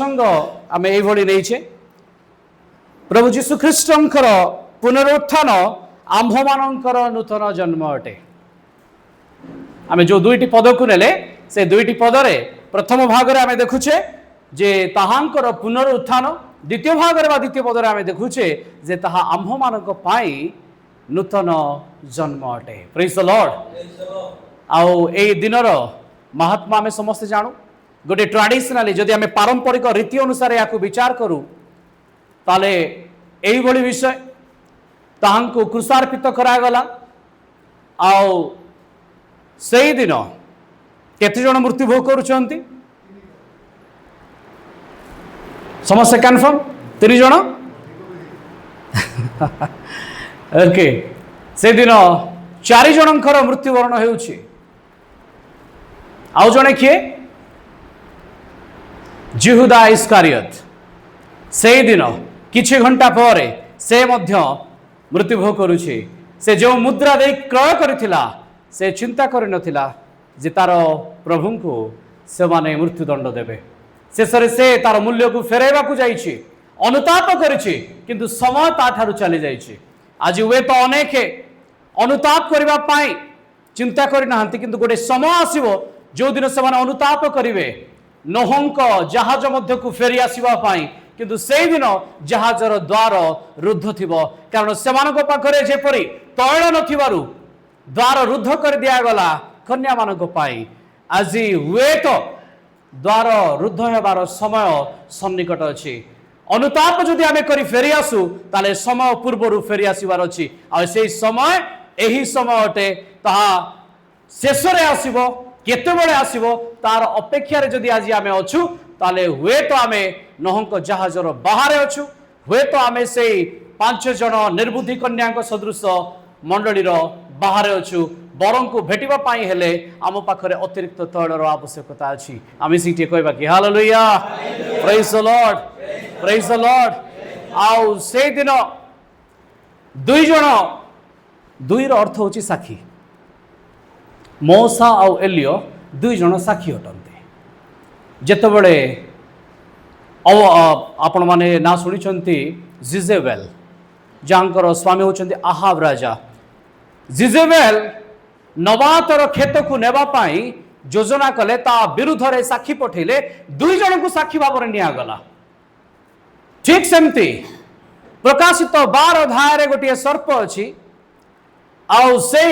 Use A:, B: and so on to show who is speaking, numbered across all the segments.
A: प्रसंग आम ये प्रभु जीशु ख्रीष्टर पुनरुत्थान आम्भ मानकर नूतन जन्म अटे। आम जो दुईटी पद को नेले से दुईटी पदरे प्रथम भाग में आम देखुचे जे ताहांकर पुनरुत्थान, द्वितीय भाग में द्वितीय पदरे आम देखुचे जे ताहा आम्भ मानक पाई नूतन जन्म अटे। Praise the Lord. आउ ए दिनर महात्मा आम समस्ते जानू। गोटे ट्राडिशनाली जदि आम पारंपरिक रीति अनुसार या विचार करूँ ताले एही भली विषय ताहांको क्रूसार्पित करागला। आउ सेही दिन केते जन मृत्यु भोग करुछंती? समस्या कन्फर्म 3 जन। ओके, से दिन 4 जनकर मृत्युवरण हेउछि। आउ जने किए? जिहुदा इस्कारियत। से दिन किछि घंटा पर से मध्य मृत्यु भोग करुछि। से जो मुद्रा दे क्रय करिथिला से चिंता करि नथिला जे तार प्रभु को से माने मृत्युदंड देबे। शेषरे से तार मूल्य को फेराइबा को जाइछि, अनुताप करिछि, किंतु समय ताठारु चली जाइछि। आज वे तो अनेक अनुताप करबा पाई चिंता करि नाहंती, किंतु गोटे समय आसीबो जो दिन से माने अनुताप करिवे नोहंक जहाज मध्य को फेरी आसीबा पाई, किंतु से दिन जहाजर द्वार रुद्ध थिबो। कारण सेमानक पाखरे जेपरि तैल नथिबारु द्वार रुद्ध कर दिया गला कन्या मानक पाई। आज हुए तो द्वार रुद्ध हेबार समय सन्निकट अछि। अनुताप जदि आमे करी फेरी आसु ताले समय पूर्वरु फेरी आसीबार अछि। आ सेही समय एही समय अटे, ताहा शेषरे आसीबो, केतेबेले आसीबो तार अपेक्षा रे जदि आज आमे अछु ताले हुए तो आमे नहंक जहाजर बाहर अछु, हुए तो आमे से 5 जन निर्बुद्धि कन्या सदृश मंडली बाहर अछु। बरं को भेटिबा पाई हेले आम पाखरे अतिरिक्त तैलर आवश्यकता अछि। आमे सिटी कहबा कि hallelujah, praise the Lord, praise the Lord. आउ से दिन 2 जन, 2 रो अर्थ होछि साखी। मौसा आउ एलियो 2 जन साखी अटंते। जेतेबेले आपण माने ना सुनिछंती जिजेबेल, जांकर स्वामी होचंती आहाब राजा। जिजेबेल नबातर खेत को नेबा पाई योजना कले, ता विरुद्ध रे साक्षी पठेले, 2 जन को साक्षी भाव निया गला। ठीक सेमती प्रकाशित 12 अध्याय रे गोटे सर्प अछि। आउ से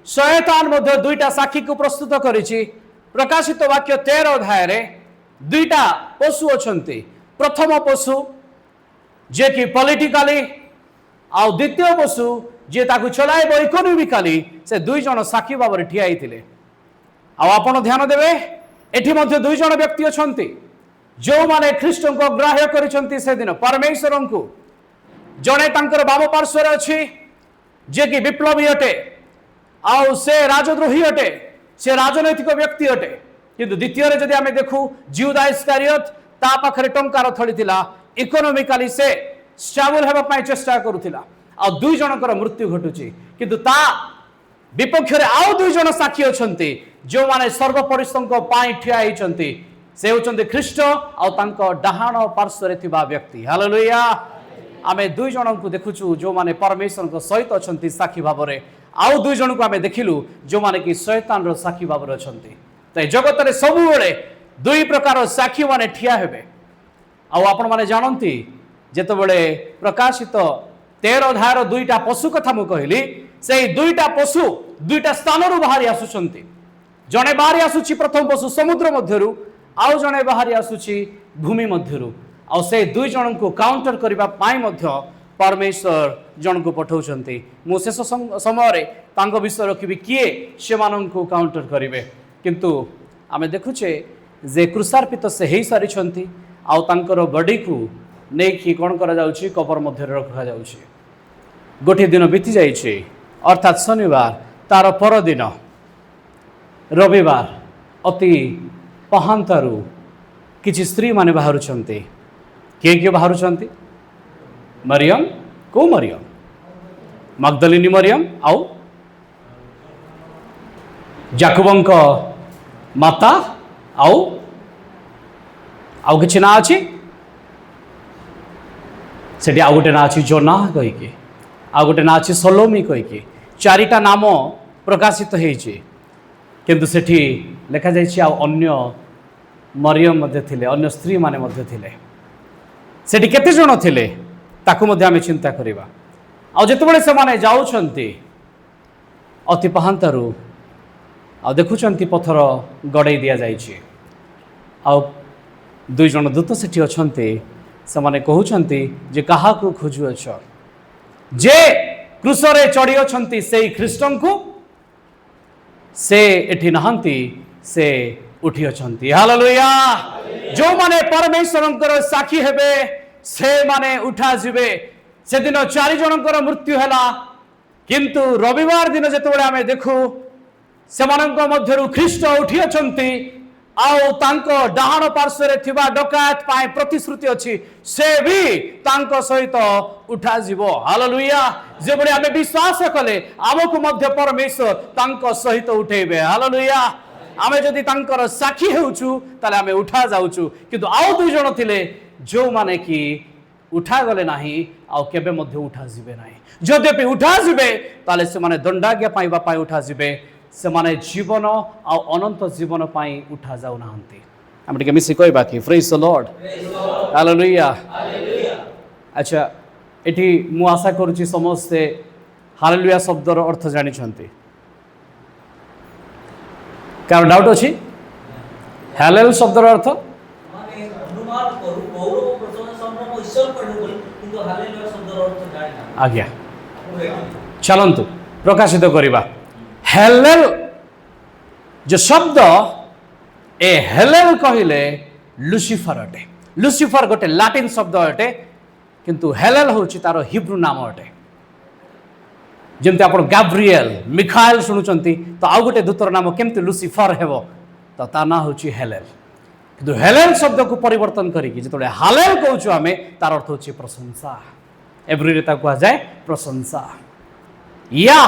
A: शैतान मध्य 2टा साक्षी को प्रस्तुत करिछि। प्रकाशित वाक्य 13 अध्याय रे 2टा पशु अछंती। प्रथम पशु जे कि पॉलिटिकली, आउ द्वितीय पशु जे ताकु चलाइबो इकोनॉमिकली। से 2 जन साक्षी भाव रे ठिया आइथिले। आउ आपण ध्यान देबे एठी मध्य 2 जन व्यक्ति अछंती जो माने ख्रीष्ट को ग्राह्य करिसंती। से दिन परमेश्वर को जणे तांकर बाम पार्श्व रे अछि जे कि विप्लवी अटे, आउ से राजद्रोही अटे, से राजनैतिक व्यक्ति अटे। किंतु द्वितीय रे जदि आमे देखु जिहुदा इस्कारियत ता पाखरे टंकार थळी थिला, इकोनॉमिकली से स्टेबल हेबा पई चेष्टा करूथिला। आ 2 जनकर मृत्यु घटुची, किंतु ता विपक्ष रे आउ 2 जन साक्षी अछंती जो माने सर्वपरिस्तंक पाई ठिया हिचंती। से होचंती ख्रीष्ट आ तांको डाहाण पार्श्व रे थिबा व्यक्ति। हालेलुया। आमे 2 जन को देखुछु जो माने परमेश्वर को सहित अछंती साक्षी भाव रे। आउ 2 जन को आमे देखिलु जो माने कि शैतान रो साक्षी भाव रे अछंती। त जगत रे सब बेले 2 प्रकार साक्षी माने ठिया हेबे। आउ आपण माने जानंती जेतेबेले प्रकाशित 13 अध्याय 2टा पशु कथा मु कहली, से 2टा पशु 2टा स्थान रु बाहरी आसुचंती। जने बाहरी आसुची प्रथम पशु समुद्र मध्यरु, आउ जने बाहरी आसुची भूमि मध्यरु। आउ से 2 जन को काउंटर करबा पाई मध्य परमेश्वर जन को पठाउचंती। मु शेष समय रे तांको विषय रखिबी किए से मानन को काउंटर करिवे। किंतु आमे देखुचे जे क्रूसार्पित से हेई सारिछंती। आउ तांकर बॉडी को नेकी कोन करा जाउची, कबर मध्य रखा जाउची। गोटे दिन बीती जाइछे, अर्थात शनिवार तार पर दिन रविवार अति पहांतारू किछि स्त्री माने बाहरुछंती। के बाहरुछंती? मरियम। को मरियम? मगदलिनी मरियम, आउ जाकुबंक माता, आउ आउ किछि ना अछि सेठी आउ गोटे ना अछि जोना कहिके आउ गोटे ना अछि सलोमी कहिके चारिटा नाम प्रकाशित होइछि किंतु सेठी लिखा जाइछि आउ अन्य मरियम मध्ये थिले अन्य स्त्री माने मध्ये थिले सेठी केते जण थिले ताकू मध्ये आमे चिंता करिबा आउ जेतेबेले से माने जाउछंती अति पहांतारू आ देखुछंती पत्थर गड़ाई दिया जाइछि आउ दुई जण दूत सेठी अछंती से माने कहउछंती जे काहा को खोजु अछ जे क्रूसरे चढ़ी अछंती सेई ख्रीष्टन को से एठी नहंती से उठी अछंती हालेलुया जो माने परमेश्वरंकर साक्षी हेबे से माने उठा जिबे से दिन 4 जनकर मृत्यु हैला किंतु रविवार दिन जेतेबेले आमे देखु सेमानंक मध्यरु ख्रीष्ट उठी अछंती आउ तांको डाहाण पार्श्वरे थिबा डकायत पाए प्रतिश्रुति अछि से भी तांको सहित उठा जीवो हालेलुया जेबळे आमे विश्वास कले आमको मध्य परमेश्वर तांको सहित उठेबे हालेलुया आमे जदि तांकर साक्षी हेउछु ताले आमे उठा जाउछु किंतु आउ दुई जण थिले जो माने कि उठा गले नाही आउ केबे मध्य उठा जिबे नाही जदि उठा जिबे ताले से माने दंडाज्ञा पाइबा पाई उठा जिबे से माने जीवन आ अनंत जीवन पाई उठा जाऊ नाहंती हम टिके मिसी कहबा कि प्रेज द लॉर्ड हालेलुया अच्छा एठी मु आशा करूची समस्त हालेलुया शब्दर अर्थ जानि छंती कार डाउट अछि हालेल शब्दर अर्थ
B: माने अनुमान करू गौरव प्रशंसा संभ्रम ईश्वर करू बोली किंतु हालेलुया शब्दर अर्थ जानि ना
A: आज्ञा चलंतु प्रकाशित करिबा हेलेल जो शब्द ए हेलेल कहिले लुसिफर अटे लुसिफर गोटे लाटिन शब्द अटे किंतु हेलेल होची तारो हिब्रू नाम अटे जेमते आपण गैब्रिएल मिखाएल सुनुचंती तो आउ गोटे दूतर नाम केमते लुसिफर हेबो तो ता ना होची हेलेल किंतु हेलेल शब्द को परिवर्तन करिकि जेतोले हालेल कहउछु आमे तार अर्थ होची प्रशंसा एब्री रे ता कहआ जाय प्रशंसा या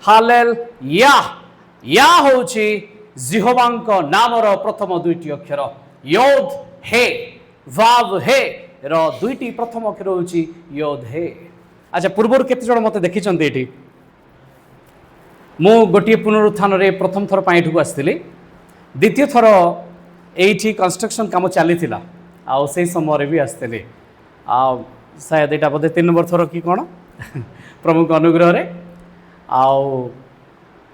A: हालेल या होची जिहोवांक नामर प्रथम दुईटी अक्षर योद हे वाव हे रो दुईटी प्रथम अक्षर होची योद हे अच्छा पूर्वर केते जण मते देखिचंती एठी मु गोटी पुनरुत्थान रे प्रथम थर पाई ठुक आस्थिली द्वितीय थर एठी कंस्ट्रक्शन काम चली थिला आ से समय रे भी आस्थिली आ शायद एटा बोधे 3 नंबर थर की कोन प्रभु के अनुग्रह रे आउ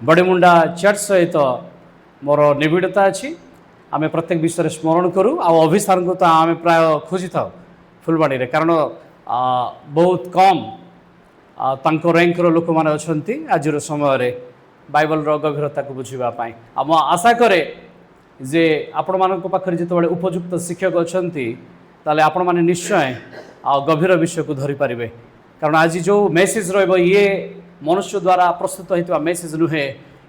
A: बड़ेमुंडा चर्च सहित मोर निबिड़ता अच्छी आम प्रत्येक विषय स्मरण करूँ आउ अभिसार को तो आम प्राय खोजी था फुलबाणी रे कारण बहुत कम तांको रैंकर लोक मैंने अच्छा आज समय रे बाइबल गभीरता को बुझापी आम आशा करे जे आपण मान पाखे जिते उपयुक्त शिक्षक अच्छा ताले आपण मैंने निश्चय गभीर विषय को धरी पारे कारण आज जो मेसेज रो ये मनुष्य द्वारा प्रस्तुत होता मेसेज नुहे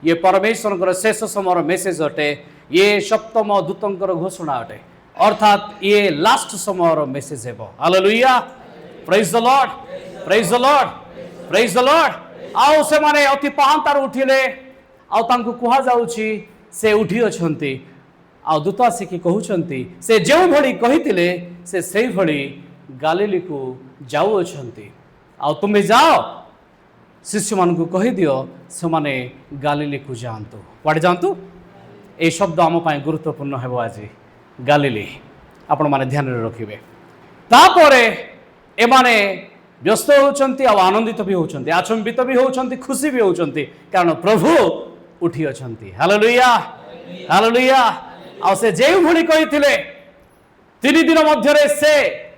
A: ये परमेश्वर शेष समय मेसेज अटे ये सप्तम दूतर घोषणा अटे अर्थात ये लास्ट समय मेसेज है hallelujah praise the Lord praise the Lord praise the Lord आउ से माने अति पहांतार उठिले आउ तांको कुहा जाउची से उठी अछंती आउ दूत आसिकी कहउछंती से जेउ भली कहितिले से सेई भली गालिली को जाउ अछंती आउ तुमे जाओ शिष्य मान को कही दियो से माने गालिली को जानतु वाड़े जानतु ए शब्द आम पाए गुरुत्वपूर्ण हेबो आज गालिली आपण माने ध्यान रे रखिबे तापरे ए माने व्यस्त होचंती आ आनंदित भी होचंती आचंबित भी होचंती खुशी भी होचंती कारण प्रभु उठी अछंती हालेलुया हालेलुया आ से जेउ भली कहिथिले 3 दिन मध्य रे से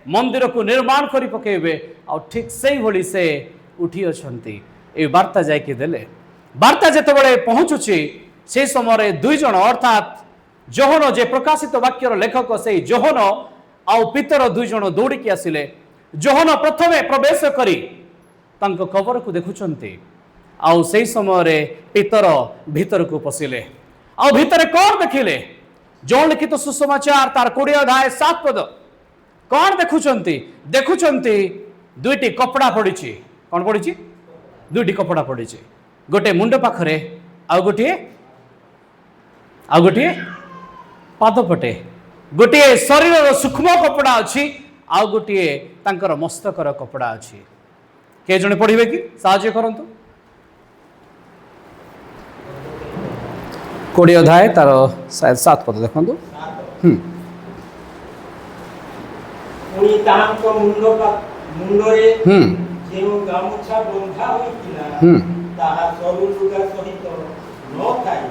A: मंदिर को निर्माण करी पकेबे आ ठीक सेही भली से उठी अछंती ए वार्ता जायके देले वार्ता जेतेबेले पहुँचुची से समय 2 जण अर्थात जोहन जे प्रकाशित वाक्यर लेखक से जोहन आउ पितर 2 जण दौड़िकी आसिले जोहन प्रथमे प्रवेश करी तांको कबर को देखुचंती आउ से समय पितर भीतर को पशिले आउ भीतर कौन देखिले जो लिखित सुसमाचार तार 20 अध्याय 7 पद कौन देखुचंती देखुचंती 2टी कपड़ा पड़ी कौन पड़ी 2टी कपड़ा पड़ी गोटे मुंड पाखरे आउ गोटे पाद पटे गोटे शरीर सूक्ष्म कपड़ा अच्छी आउ गोटे तांकर मस्तकर कपड़ा अच्छी के जने पढ़िबे कि साहाय्य करंतु 20 अध्याय तार शायद 7 पद देखंतु
C: पुणी तांको मुंडरे जेउ गामुछा बंधा होइतिला ताहा सरू लुगा सहित न थाई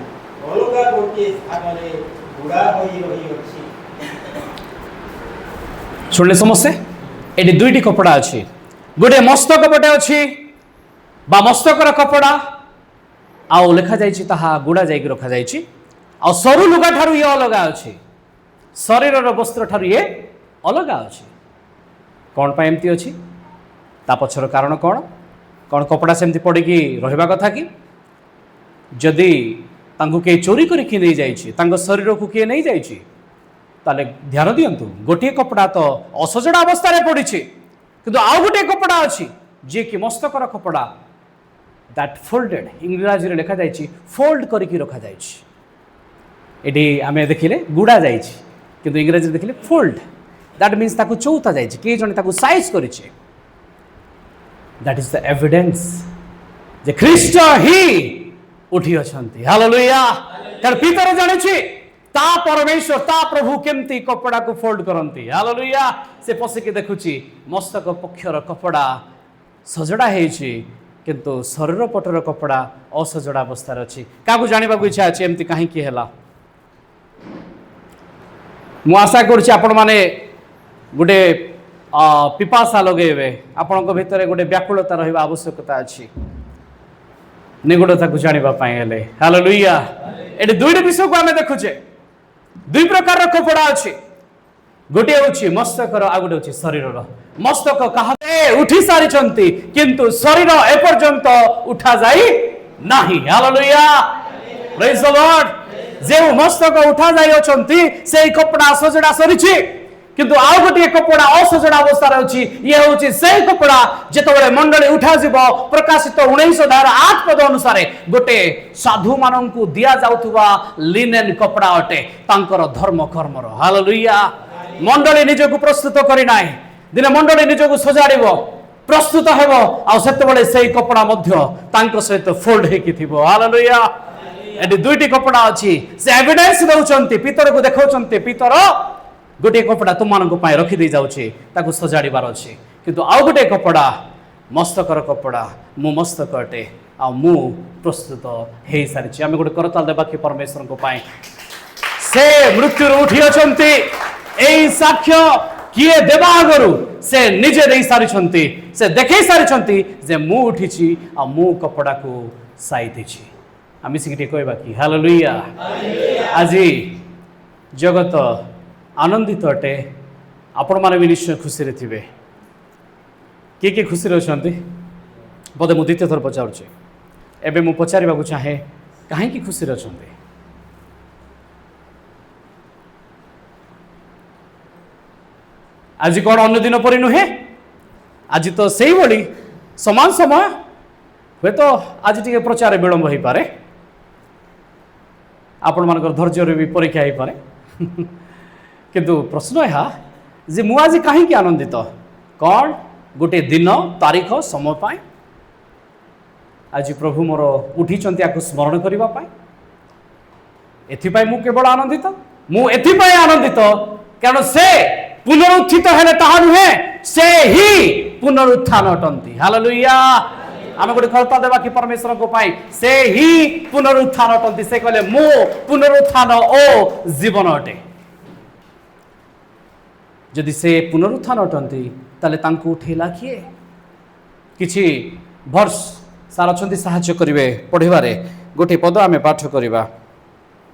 C: अलगा गोटे स्थान रे बुढ़ा होई रही अछि
A: शुणले समस्ते एटी दुईटी कपड़ा अच्छी गोटे मस्तक पटे अच्छी बा मस्तकर कपड़ा आउ लिखा जाइछि ताहा गुड़ा जाइक रखा जाइछि आ सरू लुगा ठारू ये अलगा अच्छी शरीर वस्त्र ठारू ये अलगा अच्छी कौन पाए एमती अच्छी ता पछर कारण कौन कौन कपड़ा सेमती पड़िकी रहिबा कथा कि जदि तांको के चोरी करके नहीं जाइछि तांको शरीर को किए नहीं जाइछि ताले ध्यान दियंतु गोटे कपड़ा तो असजड़ा अवस्था रे पड़िछि किंतु आउ गोटे कपड़ा अच्छी जे कि मस्तकर कपड़ा दैट फोल्डेड इंग्राजी रे लिखा जाइछि फोल्ड करके रखा जाइछि एडी आमे देखिले गुड़ा जाइछि किंतु इंग्राजी रे देखिले फोल्ड दैट मीन्स ताकू चौथा जाइछि के जने ताकू साइज करिछि दैट इज द एविडेंस जे ख्रीष्ट ही उठी अछंती हालेलुया तर पितर जानिछि ता परमेश्वर ता प्रभु केमती कपड़ा को फोल्ड करती हालेलुया से पशिकी देखुची मस्तक पक्षर कपड़ा सजड़ा है किंतु शरीर पटर कपड़ा असजड़ा अवस्था अच्छी क्या जाना इच्छा अच्छे एमती कहीं है मु आशा कर गोटे पिपासा लगे आपण भितर गोटे व्याकुलता रहा आवश्यकता अच्छी निगुड़ता को जानापी हालेलुया ये दुईट विषय को आम देखुचे दुई प्रकार कपड़ा अच्छी गोटे हूँ मस्तकर आ गोटे हूँ शरीर मस्तक कहा उठी सारी किंतु शरीर एपर्यंत उठा जाई नाही हालेलुया प्रेज द लॉर्ड जे मस्तक उठा जाई अछंती से कपड़ा सजड़ा सरीछि किंतु आउ गोटे कपड़ा असजड़ा अवस्था अच्छी ये हूँ से कपड़ा जिते मंडली उठा प्रकाशित 19:8 पद अनुसार गोटे साधु मानू दि जाउथुवा लिनेन कपड़ा अटे तांकर धर्म कर्मर हालेलुया मंडली निजको प्रस्तुत करी नाय दिने मंडली निजको सजाड़िबो प्रस्तुत हेबो आ सेतेबेले सेही कपड़ा मध्य तांको सहित फोल्ड हेकी थिबो हालेलुया एडी दुईटी कपड़ा अछि से एविडेंस दउचंती पितर को देखौचंती पितर गोटे कपड़ा तुम मान रखी दे जाऊँगी ताकू सजाड़बार अच्छे किंतु आउ गोटे कपड़ा मस्तकर कपड़ा मु मस्तक अटे आ मु प्रस्तुत हो सारी आम गोटे करताल देवा कि परमेश्वर को पाए से मृत्यु उठी अछंती एई साक्ष्य किए देवा आगरु से निजे दे सारी से देखे सारी जे मु उठी आ मु कपड़ा को साइती आम मिसिक कहवा कि हालेलुया आज जगत आनंदित अटे आपण माने भी निश्चय खुशी रे थिबे किए खुशी अच्छा बोधे मुझे द्वितीय थर पचारुचे एबे मु पचारिबा को चाहे कहीं खुशी रे अछंती आज कौन अन्य दिन परि नुहे आज तो सही भली समान समय हे तो आज टी प्रचार विलंब हो पारे आपण मानकर धैर्य भी परीक्षा हो पारे किंतु प्रश्न यह जे मु आज कहीं आनंदित कौन गोटे दिन तारीख समय पाए आज प्रभु मोर उठी स्मरण करने एथिपाई मु केवल आनंदित मु एथिपाई आनंदित कारण से पुनरुत्थित हेले ताहा नुहे से ही पुनरुत्थान अटंती हालेलुया आम गोटे खर्ता देवा कि परमेश्वर को पाई से ही पुनरुत्थान अटंती से कहले मु पुनरुत्थान ओ जीवन अटे जदि से पुनरुत्थान अटंती ताले तांको उठेला किए किछि वर्ष सार अछंती सहाय्य करिवे पढ़िबारे गोटे पद आमे पाठ करिबा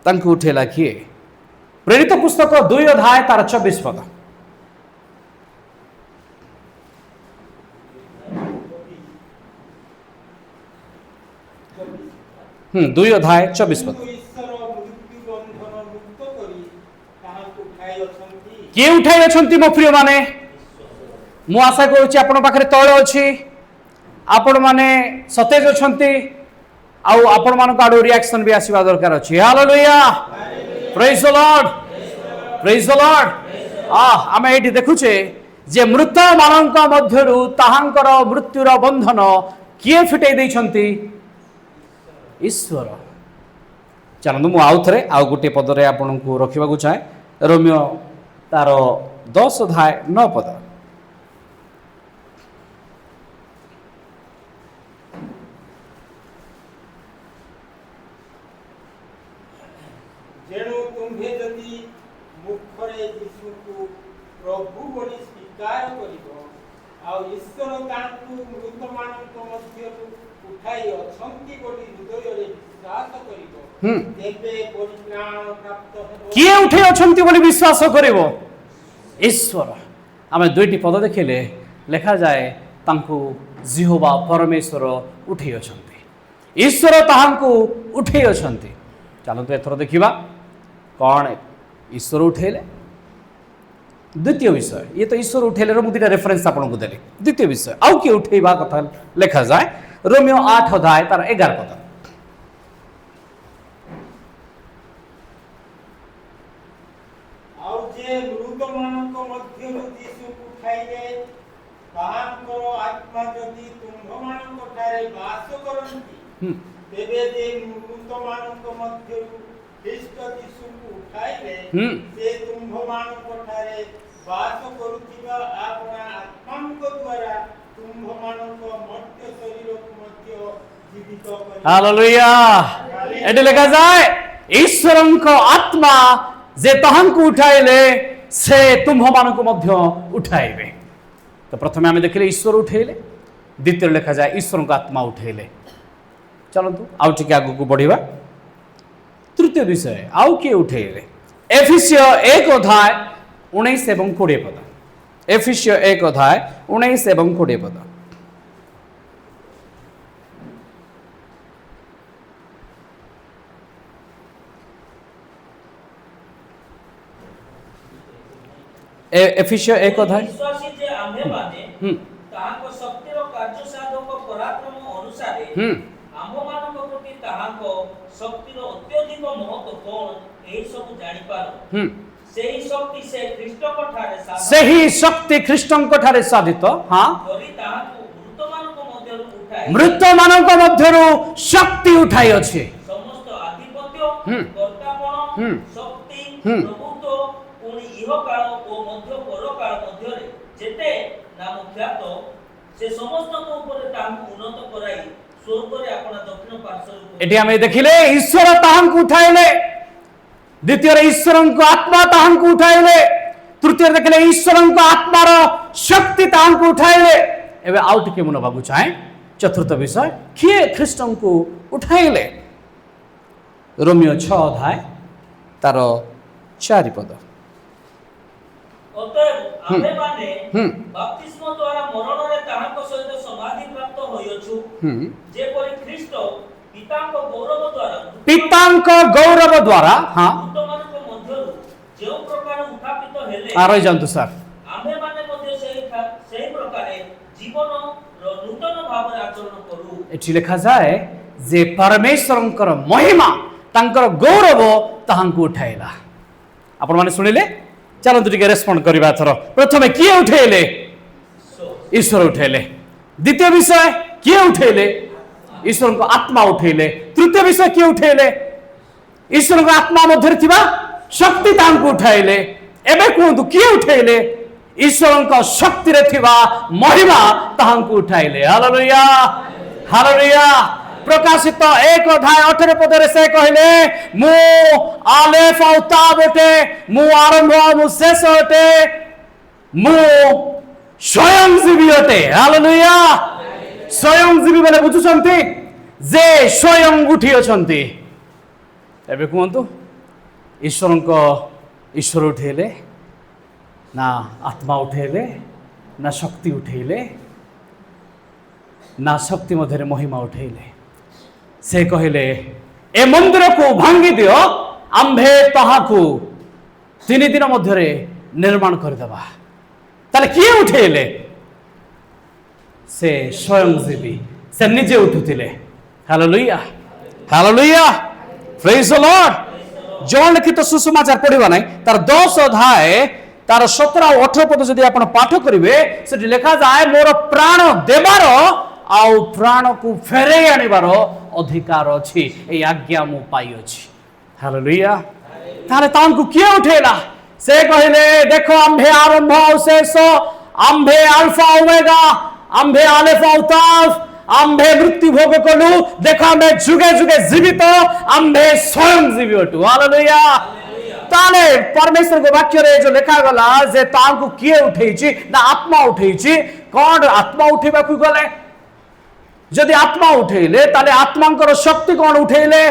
A: तांको उठेला किए प्रेरित पुस्तक 2 अध्याय तार 24 पद 2 अध्याय 24 पद किए उठाई अछंती मो प्रिय माने मु आशा करूची आपण पाखरे तळ अछि आपण माने सतेज अछंती आउ आपण मान आडू रिएक्शन भी आसीबा दरकार अछि हालेलुया प्रेज द लॉर्ड ପ୍ରେଜ୍ ଦ ଲର୍ଡ। ଆମେ ଏଇଠି ଦେଖୁଛେ ଯେ ମୃତମାନଙ୍କ ମଧ୍ୟରୁ ତାହାଙ୍କର ମୃତ୍ୟୁର ବନ୍ଧନ କିଏ ଫିଟେଇ ଦେଇଛନ୍ତି? ଈଶ୍ୱର। ଚାଲନ୍ତୁ ମୁଁ ଆଉ ଥରେ ଆଉ ଗୋଟିଏ ପଦରେ ଆପଣଙ୍କୁ ରଖିବାକୁ ଚାହେଁ। ରୋମିଓ ତାର 10:9
C: जेणु तुम्भे जदि मुखरे यीशुको प्रभु बोली स्वीकार करिबो आ ईश्वर तांकु मृतमानक मध्यरु उठाई अछंती बोली हृदय रे विश्वास करिबो तेबे परित्राण प्राप्त हेबो।
A: किए उठे अछंती बोली विश्वास करिबो? ईश्वर। आमे दुईटी पद देखिले लेखा जाए तांकु जिहोवा परमेश्वर उठे अछंती, ईश्वर ताहांकु उठे अछंती। चलतु एथर देखिबा कौन ईश्वर उठेले। द्वितीय विषय ये तो ईश्वर उठेले रो मुदिटा रेफरेंस आपन को देले। द्वितीय विषय आउ के उठेबा कथा लेखा जाए रोमियो 8 तार 11 पद।
C: आउ जे मृतमानक मध्यरु यीशु उठाइले ताहांकर आत्मा जदि तुम्भमानक ठारे वास करंती तेबे जे मृतमानक मध्यरु ख्रीष्ट यीशु उठाइले से तुम्भमानक ठारे वास करुथिबा आपना आत्मांक द्वारा तुम्भमानक मर्त्य शरीर को मध्य जीवित करि।
A: हालेलुया। एटे लेखा जाए ईश्वरଙ୍କ आत्मा जे ताहांकु उठाइले से तुम्भमानଙ୍କୁ ମଧ୍ୟ उठाइबे। तो प्रथमे आमे देखिले ईश्वर उठेले, द्वितीय लेखा जाए ईश्वरଙ୍କ आत्मा उठेले। चलतु आउ टिके आगु को बढ़िबा। तृतीय विषय आउ किए उठेले? एफिसियो 1:19 एवं 20 पद। एफिसियो 1:19 एवं 20 पद। एफिसियो 1:19
B: विश्वासी जे आम्हे माने ताहाको शक्तिर कार्य साधक पराक्रम अनुसारे आम्भमानक प्रति ताहाको शक्तिर अत्यधिक महत्व कोन एही सब जानि पारो। सेही शक्ति से ख्रीष्टक ठारे साधित,
A: सेही शक्ति ख्रीष्टଙ୍କ ठारे साधित हां
B: करी ताहाको मृतमानक मध्यरु उठाई,
A: मृतमानଙ୍କ ମଧ୍ୟରୁ शक्ति उठाई अछि।
B: समस्त आधिपत्य कर्तापण शक्ति प्रभुत्व पुनि इह काल ओ मध्य परकाल मध्यरे जेते नाम ख्यात से समस्त ऊपर ताहाको उन्नत कराई स्वर्गरे आपना दक्षिण पार्श्व।
A: एटी आमे देखिले ईश्वर ताहांकु उठाइले, द्वितीय ईश्वरଙ୍କ आत्मा ताहांकु उठाइले, तृतीय देखिले ईश्वरଙ୍କ आत्मार शक्ति ताहांकु उठाइले। एबे आउ टिके मन बाबू चाहे चतुर्थ विषय किए ख्रीष्टଙ୍କୁ उठाइले? रोमियो 6 तार 4 पद।
B: अतएव आम्हे माने बप्तिस्म द्वारा मरण रे ताहाको सहित समाधि प्राप्त होयछु, जे परि ख्रीष्ट पितांक गौरव द्वारा हां मृतमानक मध्यरु जे प्रकार उत्थापित हेले
A: आरो जानतु सर
B: आम्हे माने मध्ये सेही प्रकारे जीवन रो नूतन भाବରେ आचरण करू।
A: एठी लिखा जाए जे परमेश्वरଙ୍କର महिमा तांकर गौरव ताहांकु उठाइला। आपण माने सुनिले? चलନ୍ତୁ टिके रेस्पोंड करबा थरो। प्रथमे किए उठेले? ईश्वर उठेले। द्वितीय विषय किए उठेले? ईश्वर को आत्मा उठेले। तृतीय विषय किए उठेले? ईश्वर को आत्मा मध्य थिबा शक्ति तांकु उठाइले। एबे कोंतु किए उठेले? ईश्वर को शक्ति रे थिबा महिमा तांकु उठाइले। Hallelujah hallelujah. प्रकाशित 1:18 पदरे से कहले मु आलेफ और ताब अटे, मु आरंभ मु शेष अटे, मु स्वयं जीवी अटे। हालेलुया। स्वयं जीवी बोले बुझुछंती जे स्वयं उठी अछंती। एबे कहंतु ईश्वर उठेले ना आत्मा उठेले ना शक्ति उठेले ना शक्ति मध्य महिमा उठेले। से कहले ए मंदिर को भांगी दियो आम्भे ताहाकु 3 दिन मध्य निर्माण करदेबा। ताले किए उठेले? से स्वयं जीवी से निजे उठुतिले। Hallelujah hallelujah. Praise the Lord. John लिखित सुसमाचार पढ़ा ना तार 10 अध्याय तार 17 और 18 पद जदि आपण पाठ करिवे से लिखा जाए मोर प्राण देबार आउ प्राण को फेरे आनिबार अधिकार अछि ए आज्ञा मु पाई अछि हालेलुया तारे तांकु किए उठेला से कहले देखो आम्भे आरंभ और शेष आम्भे अल्फा ओमेगा आम्भे अलेफा और ताफ आम्भे मृत्यु भोग कलु देखो आम्भे जुगे जुगे जीवित आम्भे स्वयं जीवित हालेलुया ताले परमेश्वर को वाक्य रे जो लिखा गला जे तांकु किए उठेछि ना आत्मा उठेछि कोन आत्मा उठेबा कु गले जदि आत्मा उठेले ताले आत्मांकर शक्ति कोन उठेले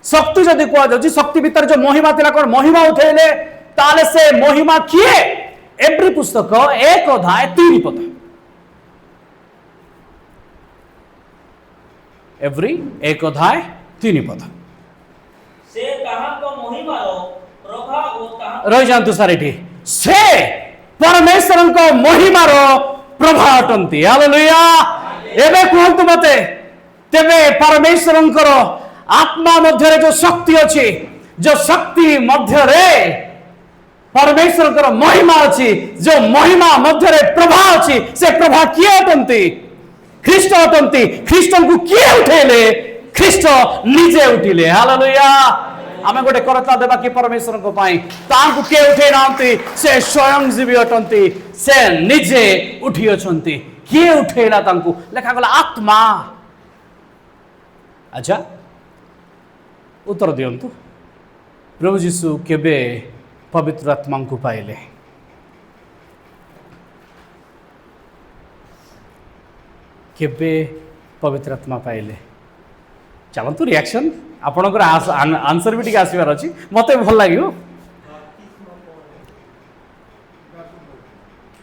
A: शक्ति जदि को जाउछि शक्ति भीतर जो महिमा थिला कोन महिमा उठेले ताले से महिमा किए एब्री पुस्तक 1 अध्याय 3 पद एब्री 1 अध्याय 3 पद
B: से ताहा को महिमारो प्रभा ओ ताहा
A: रहि जानतु सारेठी से परमेश्वर को महिमारो प्रभा अटंती हालेलुया एबे कहंतु मते तेबे परमेश्वर आत्मा मध्य जो शक्ति अच्छी जो शक्ति मध्य परमेश्वर महिमा अच्छी जो महिमा मध्य प्रभा अच्छी से प्रभा किए अटंती ख्रीष्ट अटंती ख्रीष्ट को किए उठेले ख्रीष्ट निजे उठिले हालेलुया आमे गोटे करता देबा कि परमेश्वर को पाई तांकु के उठे नांती से स्वयं जीवी अटंती से निजे उठी अछंती किए उठेला तांकु लेखा गला आत्मा अच्छा उत्तर दियंतु प्रभु जीशु केबे पवित्र आत्मा को पाइले केबे पवित्र आत्मा पाइले चलतु रिएक्शन आपणकर आंसर भी टिके आसबार अच्छी मत भल लगे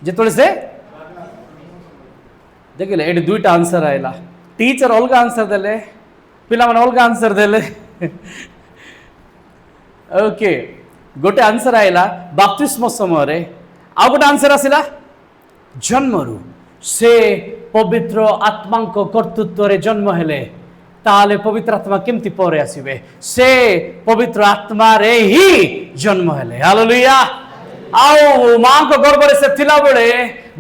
A: जिते से देखिले ये दुईटा आंसर आएगा टीचर अलग आंसर देले पिला माने अलग आंसर देले ओके गोटे आंसर आएगा बाप्तिस्म समय आ गोटे आंसर आसला जन्मरू से पवित्र आत्मा कर्तृत्व रे जन्म हेले ताले पवित्र आत्मा केमती परे आसीबे से पवित्र आत्मा रे ही जन्म हेले हालेलुया आउ मां को गर्भ रे से थिला बेले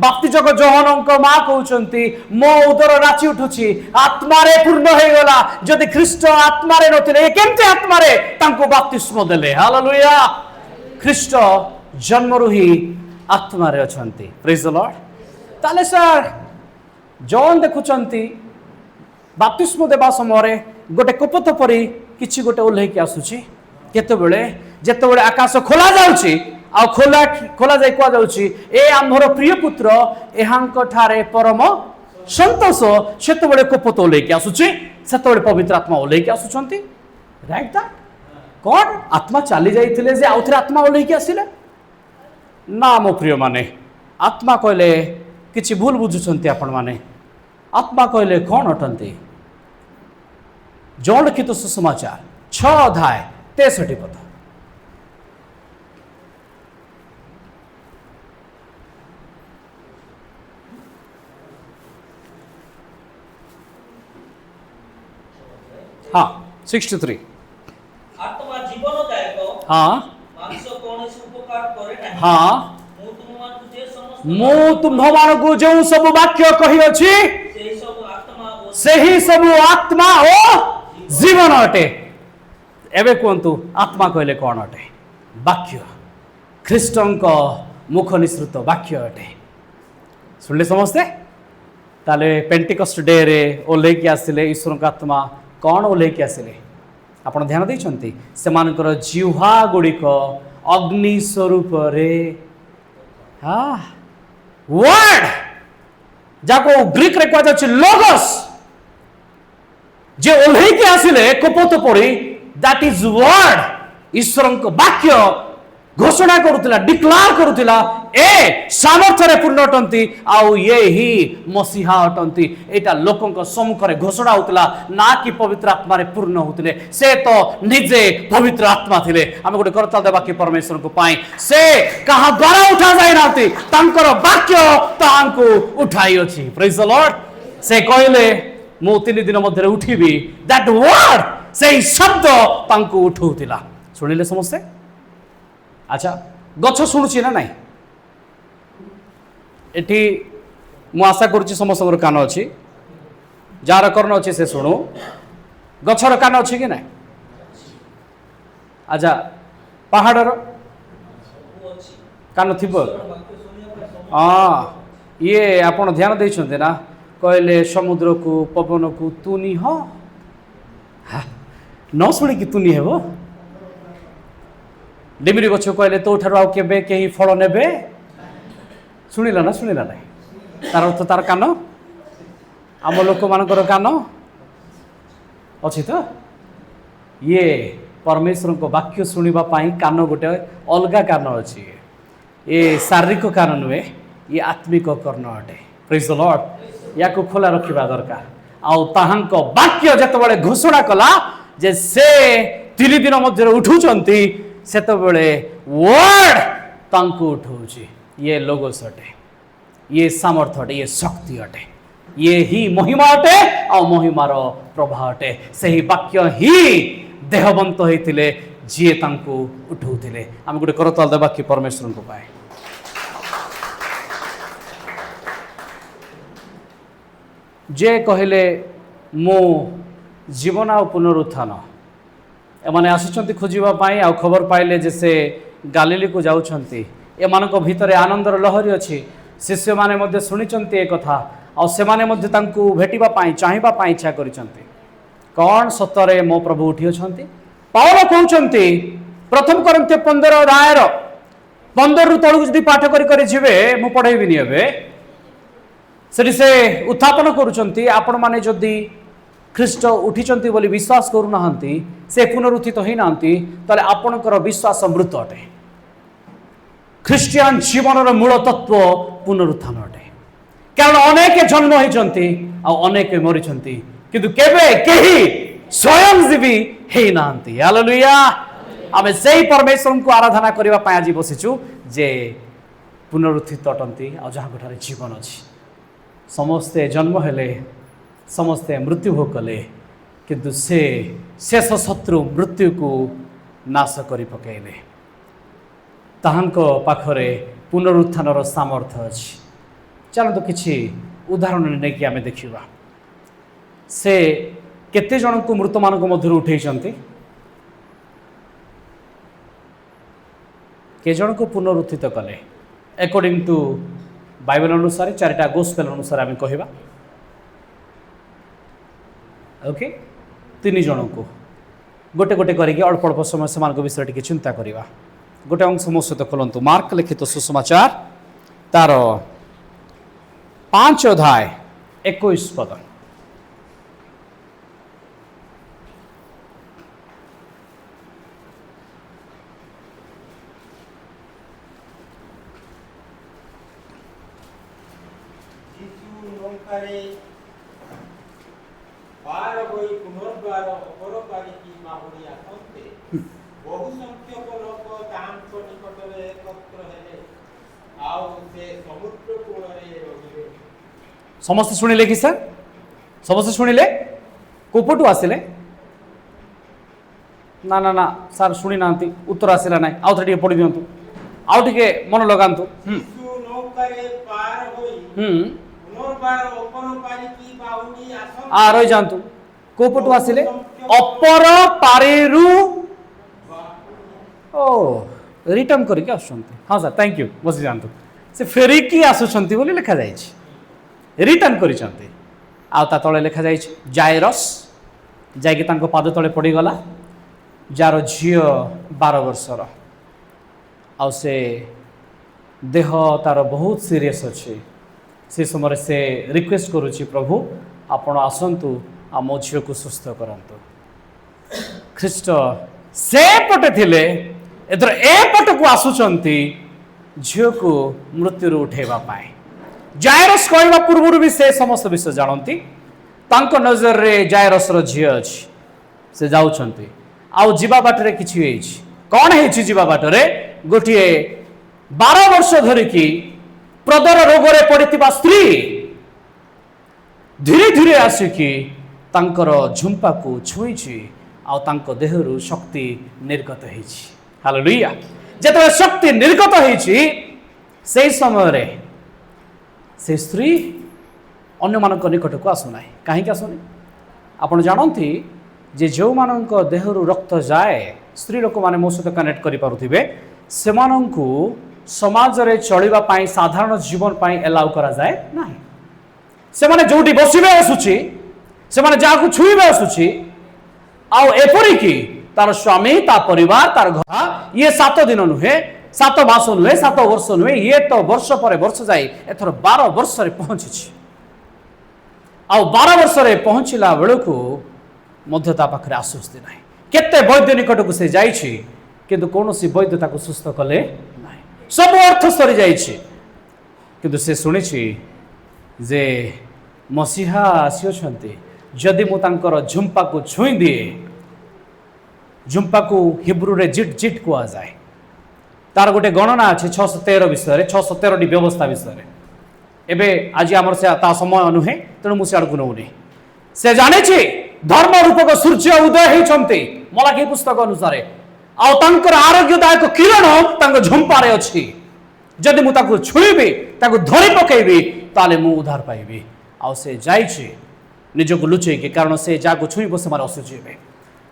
A: बाप्तिजक जोहन को मां कहउचंती मो उदर नाची उठुची आत्मा रे पूर्ण हे गला जदि ख्रीष्ट आत्मा रे नथिले केमती आत्मा रे तांको बाप्तिस्म देले हालेलुया ख्रीष्ट जन्मरु ही आत्मा रे अछंती प्रेज द लॉर्ड ताले सर जॉन देखुचंती बाप्तिस्म देवा समय गोटे कपत परी किछि गोटे ओल्हे के आसुची केते बेले जेते बेले आकाश खोला जाउची आ खोला जाय कुआ जाउची ए आम्भर प्रिय पुत्र एहांक ठारे परम संतोष सेते बेले कपत ओल्हे के आसुची सेते बेले पवित्र आत्मा ओल्हे के आसुचंती राइट दैट कोन आत्मा चली जाइथिले जे आउथरे आत्मा ओल्हे के आसिले ना मो प्रिय माने आत्मा कहले किछि भूल बुझुचंती आपण माने आत्मा कहले कौन अटंती जौन लिखित सुसमाचार 6 अध्याय 63 पद हाँ 63
B: आत्मा जीवनदायक
A: हाँ
B: मांस कोनोसी उपकार करे नाही
A: हाँ
B: मु तुम
A: तुम्हारे जो सब वाक्य कही अच्छी से ही सब आत्मा ओ जीवन अटे एवं कहतु आत्मा कहले कौन अटे वाक्य ख्रीष्ट मुख निसृत वाक्य अटे शुणिले समस्ते ताले पेंटिकस्ट डे रे ओल्हेकी आसिले ईश्वर का आत्मा कौन ओल्हेकी आसिले आपण ध्यान देइछंती सेमानकर जिह्वा गुड़िक अग्नि स्वरूप रे हाँ वर्ड जाको ग्रीक रे कहता अछि लोगोस जे ओल्हेकी आसिले कपत पड़ी दैट इज वर्ड ईश्वर वाक्य घोषणा करुला डिक्लेयर करुला ए सामर्थ्य रे पूर्ण अटंती आउ ये ही मसीहा अटंती एटा लोकंक सम्मुख रे घोषणा होतला ना कि पवित्र आत्मा रे पूर्ण होतले से तो निजे पवित्र आत्मा थिले हम गोटे करता देबा कि परमेश्वर को पाई से कहा द्वारा उठा जाय नाती तांकर वाक्य तांको उठाई अछि प्रेज द लॉर्ड से कहले मो 3 दिन मध्य उठीबी दैट वर्ड से शब्द तांको उठौतिला ଶୁଣିଲେ ସମସ୍ତେ? ଆଚ୍ଛା, ଗଛ ଶୁଣୁଛି ନା ନାଇଁ? ଏଠି ମୁଁ ଆଶା କରୁଛି ସମସ୍ତଙ୍କର କାନ ଅଛି, ଯାହାର କର୍ଣ୍ଣ ଅଛି ସେ ଶୁଣୁ। ଗଛର କାନ ଅଛି କି ନାଇଁ? ଆଚ୍ଛା, ପାହାଡ଼ର
B: ସବୁ ଅଛି।
A: କାନ ଥିବ?
B: ଈଶ୍ୱର ବାକ୍ୟ ଶୁଣିବା ପାଇଁ ସବୁ
A: ହଁ, ଇଏ ଆପଣ ଧ୍ୟାନ ଦେଇଛନ୍ତି ନା? କହିଲେ ସମୁଦ୍ରକୁ ପବନକୁ ତୁନି ହ, ନ ଶୁଣିକି ତୁନି ହେବ? ଡିମିରି ଗଛ କହିଲେ ତୋ ଠାରୁ ଆଉ କେବେ କେହି ଫଳ ନେବେ? ଶୁଣିଲା ନା ଶୁଣିଲା ନାହିଁ? ତାର ଅର୍ଥ ତାର କାନ, ଆମ ଲୋକମାନଙ୍କର କାନ ଅଛି ତ? ଇଏ ପରମେଶ୍ୱରଙ୍କ ବାକ୍ୟ ଶୁଣିବା ପାଇଁ କାନ ଗୋଟେ ଅଲଗା କାନ ଅଛି। ଏ ଶାରୀରିକ କାନ ନୁହେଁ, ଇଏ ଆତ୍ମିକ କର୍ଣ୍ଣ ଅଟେ। ପ୍ରେଜ୍ ଦ ଲର୍ଡ। ୟାକୁ ଖୋଲା ରଖିବା ଦରକାର। ଆଉ ତାହାଙ୍କ ବାକ୍ୟ ଯେତେବେଳେ ଘୋଷଣା କଲା ଯେ ସେ 3 ଦିନ ମଧ୍ୟରେ ଉଠୁଛନ୍ତି, ସେତେବେଳେ ୱାର୍ଡ ତାଙ୍କୁ ଉଠଉଛି। ଇଏ ଲୋଗୋସ୍ ଅଟେ, ଇଏ ସାମର୍ଥ୍ୟ ଅଟେ, ଇଏ ଶକ୍ତି ଅଟେ, ଇଏ ହିଁ ମହିମା ଅଟେ ଆଉ ମହିମାର ପ୍ରଭା ଅଟେ। ସେହି ବାକ୍ୟ ହିଁ ଦେହବନ୍ତ ହେଇଥିଲେ, ଯିଏ ତାଙ୍କୁ ଉଠଉଥିଲେ। ଆମେ ଗୋଟେ କରତାଳ ଦେବା କି ପରମେଶ୍ୱରଙ୍କ ପାଇଁ? ଯେ କହିଲେ ମୁଁ ଜୀବନ ଆଉ ପୁନରୁତ୍ଥାନ, ଏମାନେ ଆସିଛନ୍ତି ଖୋଜିବା ପାଇଁ, ଆଉ ଖବର ପାଇଲେ ଯେ ସେ ଗାଲିଲିକୁ ଯାଉଛନ୍ତି। ଏମାନଙ୍କ ଭିତରେ ଆନନ୍ଦର ଲହରୀ ଅଛି। ଶିଷ୍ୟମାନେ ମଧ୍ୟ ଶୁଣିଛନ୍ତି ଏ କଥା, ଆଉ ସେମାନେ ମଧ୍ୟ ତାଙ୍କୁ ଭେଟିବା ପାଇଁ, ଚାହିଁବା ପାଇଁ ଇଚ୍ଛା କରିଛନ୍ତି। କ'ଣ ସତରେ ମୋ ପ୍ରଭୁ ଉଠି ଅଛନ୍ତି? ପାଉଲ କହୁଛନ୍ତି 1 Corinthians 15 ତଳକୁ ଯଦି ପାଠ କରି ଯିବେ, ମୁଁ ପଢ଼େଇବିନି ଏବେ, ସେଠି ସେ ଉତ୍ଥାପନ କରୁଛନ୍ତି, ଆପଣମାନେ ଯଦି ଖ୍ରୀଷ୍ଟ ଉଠିଛନ୍ତି ବୋଲି ବିଶ୍ୱାସ କରୁନାହାନ୍ତି, ସେ ପୁନରୁତ୍ଥିତ ହେଇନାହାନ୍ତି, ତାହେଲେ ଆପଣଙ୍କର ବିଶ୍ୱାସ ମୃତ ଅଟେ। ଖ୍ରୀଷ୍ଟିଆନ ଜୀବନର ମୂଳ ତତ୍ତ୍ୱ ପୁନରୁତ୍ଥାନ ଅଟେ। କାରଣ ଅନେକ ଜନ୍ମ ହେଇଛନ୍ତି ଆଉ ଅନେକ ମରିଛନ୍ତି, କିନ୍ତୁ କେବେ କେହି ସ୍ୱୟଂଜୀବୀ ହେଇନାହାନ୍ତି। ହାଲେଲୁୟା। ଆମେ ସେଇ ପରମେଶ୍ୱରଙ୍କୁ ଆରାଧନା କରିବା ପାଇଁ ଆଜି ବସିଛୁ, ଯେ ପୁନରୁତ୍ଥିତ ଅଟନ୍ତି ଆଉ ଯାହାଙ୍କଠାରେ ଜୀବନ ଅଛି। ସମସ୍ତେ ଜନ୍ମ ହେଲେ, ସମସ୍ତେ ମୃତ୍ୟୁଭୋଗ କଲେ, କିନ୍ତୁ ସେ ଶେଷ ଶତ୍ରୁ ମୃତ୍ୟୁକୁ ନାଶ କରି ପକାଇଲେ। ତାହାଙ୍କ ପାଖରେ ପୁନରୁତ୍ଥାନର ସାମର୍ଥ୍ୟ ଅଛି। ଚାଲନ୍ତୁ କିଛି ଉଦାହରଣ ନେଇକି ଆମେ ଦେଖିବା। ସେ କେତେ ଜଣଙ୍କୁ ମୃତମାନଙ୍କ ମଧ୍ୟରୁ ଉଠେଇଛନ୍ତି? କେ ଜଣଙ୍କୁ ପୁନରୁତ୍ଥିତ କଲେ? ଆକର୍ଡିଂ ଟୁ ବାଇବେଲ ଅନୁସାରେ, 4ଟା ଗୋସ୍ପେଲ ଅନୁସାରେ ଆମେ କହିବା, ଓକେ, 3 ଜଣଙ୍କୁ ଗୋଟେ ଗୋଟେ କରିକି ଅଳ୍ପ ଅଳ୍ପ ସମୟ ସେମାନଙ୍କ ବିଷୟରେ ଟିକେ ଚିନ୍ତା କରିବା। ଗୋଟେ ଅଂଶ ମୋ ସହିତ ଖୋଲନ୍ତୁ, ମାର୍କ ଲିଖିତ ସୁସମାଚାର ତାର 5 ଅଧ୍ୟାୟ 21 ପଦ।
C: ନୌକାରେ ପାର ହୋଇ ପୁନର୍ବାର ଅପର ପାରିକି ବାହୁଡ଼ି ଆସନ୍ତେ, ବହୁ ସଂଖ୍ୟକ ଲୋକ ତାହାଙ୍କ ନିକଟରେ ଏକତ୍ର ହେଲେ, ଆଉ ସେ ସମୁଦ୍ର କୂଳରେ ରହିଲେ।
A: ସମସ୍ତେ ଶୁଣିଲେ କି ସାର୍? ସମସ୍ତେ ଶୁଣିଲେ? କୋପଟୁ ଆସିଲେ? ନା ନା ନା ସାର୍ ଶୁଣି ନାହାନ୍ତି, ଉତ୍ତର ଆସିଲା ନାହିଁ। ଆଉ ଥରେ ଟିକେ ପଢ଼ି ଦିଅନ୍ତୁ, ଆଉ ଟିକେ ମନ ଲଗାନ୍ତୁ।
C: ଯୀଶୁ ନୌକାରେ ପାର ହୋଇ ପୁନର୍ବାର ଅପର ପାରିକି ବାହୁଡ଼ି ଆସନ୍ତେ।
A: ରହିଯାଆନ୍ତୁ। କୋପଟୁ ଆସିଲେ? ଅପର ପାରିରୁ ରିଟର୍ନ କରିକି ଆସୁଛନ୍ତି। ହଁ ସାର୍, ଥ୍ୟାଙ୍କ ୟୁ, ବସିଯାଆନ୍ତୁ। ସେ ଫେରିକି ଆସୁଛନ୍ତି ବୋଲି ଲେଖାଯାଇଛି, ରିଟର୍ନ କରିଛନ୍ତି। ଆଉ ତା ତଳେ ଲେଖାଯାଇଛି ଜାଇରସ୍ ଯାଇକି ତାଙ୍କ ପାଦ ତଳେ ପଡ଼ିଗଲା, ଯାହାର ଝିଅ 12 ବର୍ଷର, ଆଉ ସେ ଦେହ ତାର ବହୁତ ସିରିୟସ୍ ଅଛି। ସେ ସମୟରେ ସେ ରିକ୍ୱେଷ୍ଟ କରୁଛି, ପ୍ରଭୁ ଆପଣ ଆସନ୍ତୁ ଆଉ ମୋ ଝିଅକୁ ସୁସ୍ଥ କରନ୍ତୁ। ଖ୍ରୀଷ୍ଟ ସେପଟେ ଥିଲେ, ଏଥର ଏପଟକୁ ଆସୁଛନ୍ତି ଝିଅକୁ ମୃତ୍ୟୁରୁ ଉଠେଇବା ପାଇଁ। ଜାଇରସ୍ କହିବା ପୂର୍ବରୁ ବି ସେ ସମସ୍ତ ବିଷୟ ଜାଣନ୍ତି। ତାଙ୍କ ନଜରରେ ଜାଇରସ୍ର ଝିଅ ଅଛି, ସେ ଯାଉଛନ୍ତି। ଆଉ ଯିବା ବାଟରେ କିଛି ହେଇଛି। କ'ଣ ହେଇଛି ଯିବା ବାଟରେ? ଗୋଟିଏ 12 ବର୍ଷ ଧରିକି ପ୍ରଦର ରୋଗରେ ପଡ଼ିଥିବା ସ୍ତ୍ରୀ ଧୀରେ ଧୀରେ ଆସିକି ତାଙ୍କର ଝୁମ୍ପାକୁ ଛୁଇଁଛି ଆଉ ତାଙ୍କ ଦେହରୁ ଶକ୍ତି ନିର୍ଗତ ହେଇଛି। ହାଲେଲୁୟା। ଯେତେବେଳେ ଶକ୍ତି ନିର୍ଗତ ହେଇଛି ସେହି ସମୟରେ ସେ ସ୍ତ୍ରୀ ଅନ୍ୟମାନଙ୍କ ନିକଟକୁ ଆସୁନାହିଁ। କାହିଁକି ଆସୁନି? ଆପଣ ଜାଣନ୍ତି ଯେ ଯେଉଁମାନଙ୍କ ଦେହରୁ ରକ୍ତ ଯାଏ, ସ୍ତ୍ରୀ ଲୋକମାନେ ମୋ ସହିତ କନେକ୍ଟ କରିପାରୁଥିବେ, ସେମାନଙ୍କୁ ସମାଜରେ ଚଳିବା ପାଇଁ, ସାଧାରଣ ଜୀବନ ପାଇଁ ଏଲାଉ କରାଯାଏ ନାହିଁ। ସେମାନେ ଯେଉଁଠି ବସିବେ ଆସୁଛି, ସେମାନେ ଯାହାକୁ ଛୁଇଁବେ ଆସୁଛି, ଆଉ ଏପରିକି ତାର ସ୍ୱାମୀ, ତା ପରିବାର, ତାର ଘର, ଇଏ 7 ଦିନ ନୁହେଁ, 7 ମାସ ନୁହେଁ, 7 ବର୍ଷ ନୁହେଁ, ଇଏ ତ ବର୍ଷ ପରେ ବର୍ଷ ଯାଇ ଏଥର 12 ବର୍ଷରେ ପହଞ୍ଚିଛି। ଆଉ 12 ବର୍ଷରେ ପହଞ୍ଚିଲା ବେଳକୁ ମଧ୍ୟ ତା ପାଖରେ ଆଶ୍ୱସ୍ତି ନାହିଁ। କେତେ ବୈଦ୍ୟ ନିକଟକୁ ସେ ଯାଇଛି, କିନ୍ତୁ କୌଣସି ବୈଦ୍ୟ ତାକୁ ସୁସ୍ଥ କଲେ ନାହିଁ। ସବୁ ଅର୍ଥ ସରିଯାଇଛି। କିନ୍ତୁ ସେ ଶୁଣିଛି ଯେ ମସିହା ଆସିଅଛନ୍ତି, ଯଦି ମୁଁ ତାଙ୍କର ଝୁମ୍ପାକୁ ଛୁଇଁ ଦିଏ, ଝୁମ୍ପାକୁ ହିବ୍ରୁରେ ଜିଟ୍ ଜିଟ୍ କୁହାଯାଏ। ତାର ଗୋଟେ ଗଣନା ଅଛି 613 ବିଷୟରେ, 613ଟି ବ୍ୟବସ୍ଥା ବିଷୟରେ। ଏବେ ଆଜି ଆମର ସେ ତା ସମୟ ନୁହେଁ, ତେଣୁ ମୁଁ ସିଆଡ଼କୁ ନେଉନି। ସେ ଜାଣିଛି ଧର୍ମ ରୂପକ ସୂର୍ଯ୍ୟ ଉଦୟ ହେଇଛନ୍ତି ମଲାଖୀ ପୁସ୍ତକ ଅନୁସାରେ, ଆଉ ତାଙ୍କର ଆରୋଗ୍ୟଦାୟକ କିରଣ ତାଙ୍କ ଝୁମ୍ପାରେ ଅଛି। ଯଦି ମୁଁ ତାକୁ ଛୁଇଁବି, ତାକୁ ଧରି ପକେଇବି, ତାହେଲେ ମୁଁ ଉଦ୍ଧାର ପାଇବି। ଆଉ ସେ ଯାଇଛି ନିଜକୁ ଲୁଚେଇକି, କାରଣ ସେ ଯାହାକୁ ଛୁଇଁବ ସେମାନେ ଅସୁଚି ହେବେ।